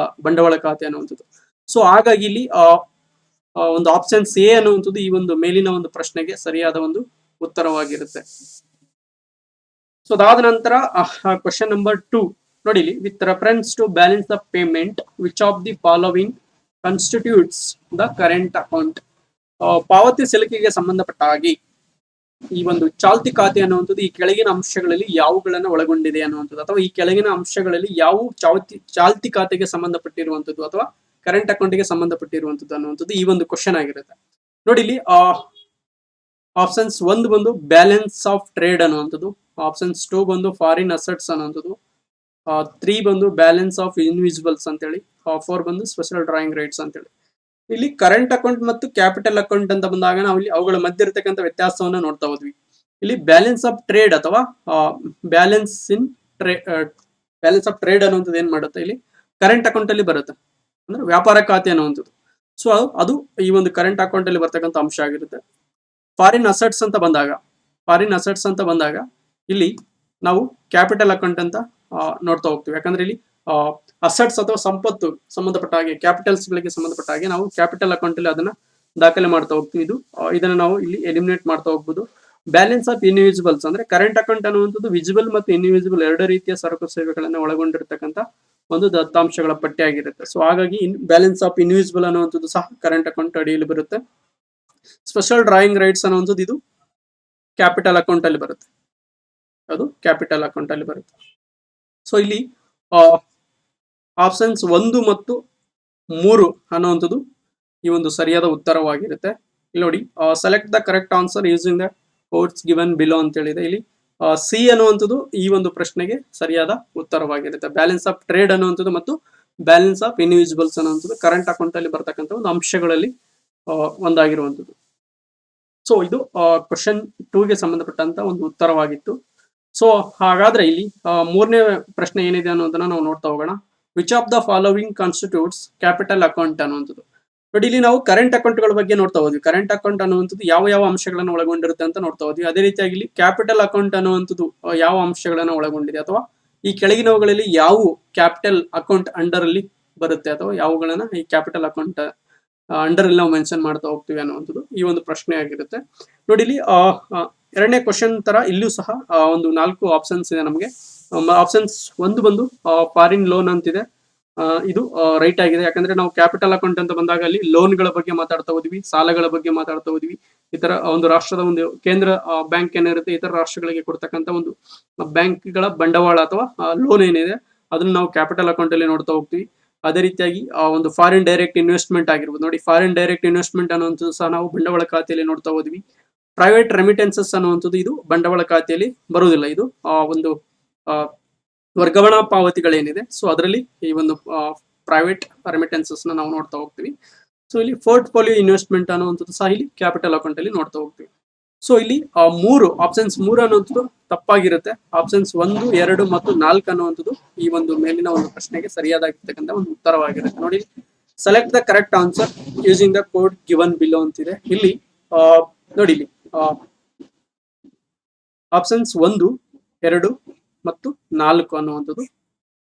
ಬಂಡವಾಳ ಖಾತೆ ಅನ್ನುವಂಥದ್ದು. ಸೊ ಹಾಗಾಗಿ ಇಲ್ಲಿ ಒಂದು ಆಪ್ಷನ್ಸ್ ಎ ಅನ್ನುವಂಥದ್ದು ಈ ಒಂದು ಮೇಲಿನ ಒಂದು ಪ್ರಶ್ನೆಗೆ ಸರಿಯಾದ ಒಂದು ಉತ್ತರವಾಗಿರುತ್ತೆ. ಸೊ ಅದಾದ ನಂತರ ಕ್ವಶನ್ ನಂಬರ್ 2 ನೋಡಿ, ಇಲ್ಲಿ with reference to balance of payment which of the following constitutes the current account. ಪಾವತಿ ಸಲ್ಲಿಕೆಗೆ ಸಂಬಂಧಪಟ್ಟ ಹಾಗೆ ಈ ಒಂದು ಚಾಲ್ತಿ ಖಾತೆ ಅನ್ನುವಂಥದ್ದು ಈ ಕೆಳಗಿನ ಅಂಶಗಳಲ್ಲಿ ಯಾವುಗಳನ್ನ ಒಳಗೊಂಡಿದೆ ಅನ್ನುವಂಥದ್ದು, ಅಥವಾ ಈ ಕೆಳಗಿನ ಅಂಶಗಳಲ್ಲಿ ಯಾವ ಚಾಲ್ತಿ ಖಾತೆಗೆ ಸಂಬಂಧಪಟ್ಟಿರುವಂಥದ್ದು ಅಥವಾ ಕರೆಂಟ್ ಅಕೌಂಟ್ಗೆ ಸಂಬಂಧಪಟ್ಟಿರುವಂಥದ್ದು ಅನ್ನುವಂಥದ್ದು ಈ ಒಂದು ಕ್ವಶನ್ ಆಗಿರುತ್ತೆ. ನೋಡಿ, ಇಲ್ಲಿ ಆಪ್ಷನ್ಸ್ 1 ಬಂದು ಬ್ಯಾಲೆನ್ಸ್ ಆಫ್ ಟ್ರೇಡ್ ಅನ್ನುವಂಥದ್ದು, ಆಪ್ಷನ್ಸ್ 2 ಬಂದು ಫಾರಿನ್ ಅಸೆಟ್ಸ್ ಅನ್ನುವಂಥದ್ದು, 3 ಬಂದು ಬ್ಯಾಲೆನ್ಸ್ ಆಫ್ ಇನ್ವಿಸಿಬಲ್ಸ್ ಅಂತೇಳಿ, 4 ಬಂದು ಸ್ಪೆಷಲ್ ಡ್ರಾಯಿಂಗ್ ರೈಟ್ಸ್ ಅಂತೇಳಿ. ಇಲ್ಲಿ ಕರೆಂಟ್ ಅಕೌಂಟ್ ಮತ್ತು ಕ್ಯಾಪಿಟಲ್ ಅಕೌಂಟ್ ಅಂತ ಬಂದಾಗ ನಾವು ಇಲ್ಲಿ ಅವುಗಳ ಮಧ್ಯೆ ಇರತಕ್ಕಂಥ ವ್ಯತ್ಯಾಸವನ್ನ ನೋಡ್ತಾ ಹೋದ್ವಿ. ಇಲ್ಲಿ ಬ್ಯಾಲೆನ್ಸ್ ಆಫ್ ಟ್ರೇಡ್ ಅಥವಾ ಬ್ಯಾಲೆನ್ಸ್ ಆಫ್ ಟ್ರೇಡ್ ಅನ್ನುವಂಥದ್ದು ಏನ್ ಮಾಡುತ್ತೆ, ಇಲ್ಲಿ ಕರೆಂಟ್ ಅಕೌಂಟ್ ಅಲ್ಲಿ ಬರುತ್ತೆ, ಅಂದ್ರೆ ವ್ಯಾಪಾರ ಖಾತೆ ಅನ್ನುವಂಥದ್ದು. ಸೊ ಅದು ಈ ಒಂದು ಕರೆಂಟ್ ಅಕೌಂಟ್ ಅಲ್ಲಿ ಬರ್ತಕ್ಕಂಥ ಅಂಶ ಆಗಿರುತ್ತೆ. ಫಾರಿನ್ ಅಸೆಟ್ಸ್ ಅಂತ ಬಂದಾಗ ಇಲ್ಲಿ ನಾವು ಕ್ಯಾಪಿಟಲ್ ಅಕೌಂಟ್ ಅಂತ ನೋಡ್ತಾ ಹೋಗ್ತೀವಿ. ಯಾಕಂದ್ರೆ ಇಲ್ಲಿ ಅಸೆಟ್ಸ್ ಅಥವಾ ಸಂಪತ್ತು ಸಂಬಂಧಪಟ್ಟ ಹಾಗೆ ಕ್ಯಾಪಿಟಲ್ಸ್ ಗಳಿಗೆ ಸಂಬಂಧಪಟ್ಟ ಹಾಗೆ ನಾವು ಕ್ಯಾಪಿಟಲ್ ಅಕೌಂಟ್ ಅಲ್ಲಿ ಅದನ್ನ ದಾಖಲೆ ಮಾಡ್ತಾ ಹೋಗ್ತೀವಿ. ಇದನ್ನ ನಾವು ಇಲ್ಲಿ ಎಲಿಮಿನೇಟ್ ಮಾಡ್ತಾ ಹೋಗ್ಬೋದು. ಬ್ಯಾಲೆನ್ಸ್ ಆಫ್ ಇನ್ವಿಸಿಬಲ್ಸ್ ಅಂದ್ರೆ ಕರೆಂಟ್ ಅಕೌಂಟ್ ಅನ್ನುವಂಥದ್ದು ವಿಸಿಬಲ್ ಮತ್ತು ಇನ್ವಿಸಿಬಲ್ ಎರಡು ರೀತಿಯ ಸರಕು ಸೇವೆಗಳನ್ನ ಒಳಗೊಂಡಿರ್ತಕ್ಕಂಥ ಒಂದು ದತ್ತಾಂಶಗಳ ಪಟ್ಟಿ ಆಗಿರುತ್ತೆ. ಸೊ ಹಾಗಾಗಿ ಬ್ಯಾಲೆನ್ಸ್ ಆಫ್ ಇನ್ವಿಸಿಬಲ್ ಅನ್ನುವಂಥದ್ದು ಸಹ ಕರೆಂಟ್ ಅಕೌಂಟ್ ಅಡಿಯಲ್ಲಿ ಬರುತ್ತೆ. ಸ್ಪೆಷಲ್ ಡ್ರಾಯಿಂಗ್ ರೈಟ್ಸ್ ಅನ್ನುವಂಥದ್ದು ಇದು ಕ್ಯಾಪಿಟಲ್ ಅಕೌಂಟ್ ಅಲ್ಲಿ ಬರುತ್ತೆ. ಅದು ಕ್ಯಾಪಿಟಲ್ ಅಕೌಂಟ್ ಅಲ್ಲಿ ಬರುತ್ತೆ. ಸೊ ಇಲ್ಲಿ ಆಪ್ಷನ್ಸ್ 1 ಮತ್ತು 3 ಅನ್ನುವಂಥದ್ದು ಈ ಒಂದು ಸರಿಯಾದ ಉತ್ತರವಾಗಿರುತ್ತೆ. ಇಲ್ಲಿ ನೋಡಿ, select the correct answer using the codes given below ಅಂತ ಹೇಳಿದೆ. ಇಲ್ಲಿ ಸಿ ಅನ್ನುವಂಥದ್ದು ಈ ಒಂದು ಪ್ರಶ್ನೆಗೆ ಸರಿಯಾದ ಉತ್ತರವಾಗಿರುತ್ತೆ. ಬ್ಯಾಲೆನ್ಸ್ ಆಫ್ ಟ್ರೇಡ್ ಅನ್ನುವಂಥದ್ದು ಮತ್ತು ಬ್ಯಾಲೆನ್ಸ್ ಆಫ್ ಇನ್ವಿಸಿಬಲ್ಸ್ ಅನ್ನುವಂಥದ್ದು ಕರೆಂಟ್ ಅಕೌಂಟ್ ಅಲ್ಲಿ ಬರ್ತಕ್ಕಂಥ ಒಂದು ಅಂಶಗಳಲ್ಲಿ ಒಂದಾಗಿರುವಂಥದ್ದು. ಸೊ ಇದು ಕ್ವಶನ್ 2ಗೆ ಸಂಬಂಧಪಟ್ಟಂತ ಒಂದು ಉತ್ತರವಾಗಿತ್ತು. ಸೊ ಹಾಗಾದ್ರೆ ಇಲ್ಲಿ 3ನೇ ಪ್ರಶ್ನೆ ಏನಿದೆ ಅನ್ನೋದನ್ನ ನಾವು ನೋಡ್ತಾ ಹೋಗೋಣ. Which of the following constitutes capital account ಅನ್ನುವಂಥದ್ದು. ಬಟ್ ಇಲ್ಲಿ ನಾವು ಕರೆಂಟ್ ಅಕೌಂಟ್ಗಳ ಬಗ್ಗೆ ನೋಡ್ತಾ ಹೋದ್ವಿ. ಕರೆಂಟ್ ಅಕೌಂಟ್ ಅನ್ನುವಂಥದ್ದು ಯಾವ ಅಂಶಗಳನ್ನು ಒಳಗೊಂಡಿರುತ್ತೆ ಅಂತ ನೋಡ್ತಾ ಹೋದ್ವಿ. ಅದೇ ರೀತಿಯಾಗಿ ಇಲ್ಲಿ ಕ್ಯಾಪಿಟಲ್ ಅಕೌಂಟ್ ಅನ್ನುವಂಥದ್ದು ಯಾವ ಅಂಶಗಳನ್ನು ಒಳಗೊಂಡಿದೆ ಅಥವಾ ಈ ಕೆಳಗಿನವುಗಳಲ್ಲಿ ಯಾವ ಕ್ಯಾಪಿಟಲ್ ಅಕೌಂಟ್ ಅಂಡರ್ ಅಲ್ಲಿ ಬರುತ್ತೆ ಅಥವಾ ಯಾವುಗಳನ್ನ ಈ ಕ್ಯಾಪಿಟಲ್ ಅಕೌಂಟ್ ಅಂಡರ್ ಅಲ್ಲಿ ನಾವು ಮೆನ್ಷನ್ ಮಾಡ್ತಾ ಹೋಗ್ತೀವಿ ಅನ್ನುವಂಥದ್ದು ಈ ಒಂದು ಪ್ರಶ್ನೆ ಆಗಿರುತ್ತೆ. ನೋಡಿ ಇಲ್ಲಿ ಎರಡನೇ ಕ್ವಶನ್ ತರ ಇಲ್ಲೂ ಸಹ ಒಂದು 4 ಆಪ್ಷನ್ಸ್ ಇದೆ ನಮಗೆ. ಆಪ್ಷನ್ಸ್ ಒಂದು ಬಂದು ಫಾರಿನ್ ಲೋನ್ ಅಂತಿದೆ. ಇದು ರೈಟ್ ಆಗಿದೆ. ಯಾಕಂದ್ರೆ ನಾವು ಕ್ಯಾಪಿಟಲ್ ಅಕೌಂಟ್ ಅಂತ ಬಂದಾಗ ಅಲ್ಲಿ ಲೋನ್ಗಳ ಬಗ್ಗೆ ಮಾತಾಡ್ತಾ ಹೋದ್ವಿ, ಸಾಲಗಳ ಬಗ್ಗೆ ಮಾತಾಡ್ತಾ ಹೋದ್ವಿ. ಇತರ ಒಂದು ರಾಷ್ಟ್ರದ ಒಂದು ಕೇಂದ್ರ ಬ್ಯಾಂಕ್ ಏನಿರುತ್ತೆ ಇತರ ರಾಷ್ಟ್ರಗಳಿಗೆ ಕೊಡ್ತಕ್ಕಂಥ ಒಂದು ಬ್ಯಾಂಕ್ಗಳ ಬಂಡವಾಳ ಅಥವಾ ಲೋನ್ ಏನಿದೆ ಅದನ್ನ ನಾವು ಕ್ಯಾಪಿಟಲ್ ಅಕೌಂಟ್ ಅಲ್ಲಿ ನೋಡ್ತಾ ಹೋಗ್ತೀವಿ. ಅದೇ ರೀತಿಯಾಗಿ ಒಂದು ಫಾರಿನ್ ಡೈರೆಕ್ಟ್ ಇನ್ವೆಸ್ಟ್ಮೆಂಟ್ ಆಗಿರ್ಬೋದು. ನೋಡಿ, ಫಾರಿನ್ ಡೈರೆಕ್ಟ್ ಇನ್ವೆಸ್ಟ್ಮೆಂಟ್ ಅನ್ನುವಂಥದ್ದು ಸಹ ನಾವು ಬಂಡವಾಳ ಖಾತೆಯಲ್ಲಿ ನೋಡ್ತಾ ಹೋದ್ವಿ. ಪ್ರೈವೇಟ್ ರೆಮಿಟೆನ್ಸಸ್ ಅನ್ನುವಂಥದ್ದು ಇದು ಬಂಡವಾಳ ಖಾತೆಯಲ್ಲಿ ಬರುವುದಿಲ್ಲ. ಇದು ಒಂದು ವರ್ಗಾವಣಾ ಪಾವತಿಗಳೇನಿದೆ ಸೊ ಅದರಲ್ಲಿ ಈ ಒಂದು ಪ್ರೈವೇಟ್ ರೆಮಿಟೆನ್ಸಸ್ ನಾವು ನೋಡ್ತಾ ಹೋಗ್ತೀವಿ. ಸೊ ಇಲ್ಲಿ ಪೋರ್ಟ್ಫೋಲಿಯೋ ಇನ್ವೆಸ್ಟ್ಮೆಂಟ್ ಅನ್ನುವಂಥದ್ದು ಸಹ ಇಲ್ಲಿ ಕ್ಯಾಪಿಟಲ್ ಅಕೌಂಟ್ ಅಲ್ಲಿ ನೋಡ್ತಾ ಹೋಗ್ತೀವಿ. ಸೊ ಇಲ್ಲಿ ಆಪ್ಷನ್ಸ್ 3 ಅನ್ನುವಂಥದ್ದು ತಪ್ಪಾಗಿರುತ್ತೆ. ಆಪ್ಷನ್ಸ್ 1, 2 ಮತ್ತು 4 ಅನ್ನುವಂಥದ್ದು ಈ ಒಂದು ಮೇಲಿನ ಒಂದು ಪ್ರಶ್ನೆಗೆ ಸರಿಯಾದಾಗಿರ್ತಕ್ಕಂಥ ಒಂದು ಉತ್ತರವಾಗಿರುತ್ತೆ. ನೋಡಿ, select the correct answer using the code given below ಅಂತಿದೆ. ಇಲ್ಲಿ ನೋಡಿ, ಇಲ್ಲಿ ಆಪ್ಷನ್ಸ್ 1, 2 ಮತ್ತು 4 ಅನ್ನುವಂಥದ್ದು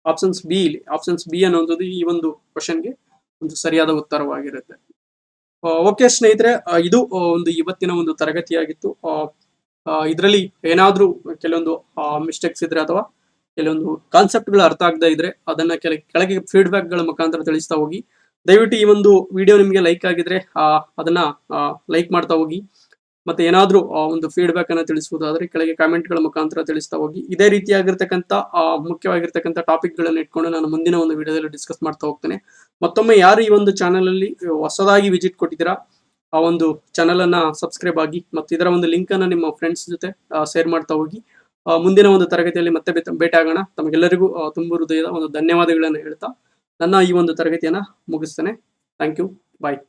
ಆಪ್ಷನ್ಸ್ ಬಿ. ಇಲ್ಲಿ ಆಪ್ಷನ್ಸ್ ಬಿ ಅನ್ನುವಂಥದ್ದು ಈ ಒಂದು ಕ್ವಶನ್ಗೆ ಒಂದು ಸರಿಯಾದ ಉತ್ತರವಾಗಿರುತ್ತೆ. ಓಕೆ ಸ್ನೇಹಿತರೆ, ಇದು ಒಂದು ಇವತ್ತಿನ ಒಂದು ತರಗತಿಯಾಗಿತ್ತು. ಇದರಲ್ಲಿ ಏನಾದ್ರೂ ಕೆಲವೊಂದು ಮಿಸ್ಟೇಕ್ಸ್ ಇದ್ರೆ ಅಥವಾ ಕೆಲವೊಂದು ಕಾನ್ಸೆಪ್ಟ್ಗಳು ಅರ್ಥ ಆಗದೆ ಇದ್ರೆ ಅದನ್ನ ಕೆಳಗೆ ಫೀಡ್ಬ್ಯಾಕ್ ಗಳ ಮುಖಾಂತರ ತಿಳಿಸ್ತಾ ಹೋಗಿ. ದಯವಿಟ್ಟು ಈ ಒಂದು ವಿಡಿಯೋ ನಿಮಗೆ ಲೈಕ್ ಆಗಿದ್ರೆ ಅದನ್ನ ಲೈಕ್ ಮಾಡ್ತಾ ಹೋಗಿ. ಮತ್ತೆ ಏನಾದ್ರೂ ಒಂದು ಫೀಡ್ಬ್ಯಾಕ್ ಅನ್ನ ತಿಳಿಸುವುದಾದ್ರೆ ಕೆಳಗೆ ಕಾಮೆಂಟ್ ಗಳ ಮುಖಾಂತರ ತಿಳಿಸ್ತಾ ಹೋಗಿ. ಇದೇ ರೀತಿಯಾಗಿರ್ತಕ್ಕಂಥ ಮುಖ್ಯವಾಗಿರ್ತಕ್ಕಂಥ ಟಾಪಿಕ್ ಗಳನ್ನ ಇಟ್ಕೊಂಡು ನಾನು ಮುಂದಿನ ಒಂದು ವಿಡಿಯೋದಲ್ಲಿ ಡಿಸ್ಕಸ್ ಮಾಡ್ತಾ ಹೋಗ್ತೇನೆ. ಮತ್ತೊಮ್ಮೆ ಯಾರು ಈ ಒಂದು ಚಾನೆಲ್ ಅಲ್ಲಿ ಹೊಸದಾಗಿ ವಿಸಿಟ್ ಕೊಟ್ಟಿದ್ದೀರಾ ಆ ಒಂದು ಚಾನೆಲ್ ಅನ್ನ ಸಬ್ಸ್ಕ್ರೈಬ್ ಆಗಿ ಮತ್ತು ಇದರ ಒಂದು ಲಿಂಕ್ ಅನ್ನ ನಿಮ್ಮ ಫ್ರೆಂಡ್ಸ್ ಜೊತೆ ಶೇರ್ ಮಾಡ್ತಾ ಹೋಗಿ. ಮುಂದಿನ ಒಂದು ತರಗತಿಯಲ್ಲಿ ಮತ್ತೆ ಭೇಟಿ ಆಗೋಣ. ತಮಗೆಲ್ಲರಿಗೂ ತುಂಬ ಹೃದಯದ ಒಂದು ಧನ್ಯವಾದಗಳನ್ನು ಹೇಳ್ತಾ ನನ್ನ ಈ ಒಂದು ತರಗತಿಯನ್ನ ಮುಗಿಸ್ತೇನೆ. Thank you. ಬಾಯ್.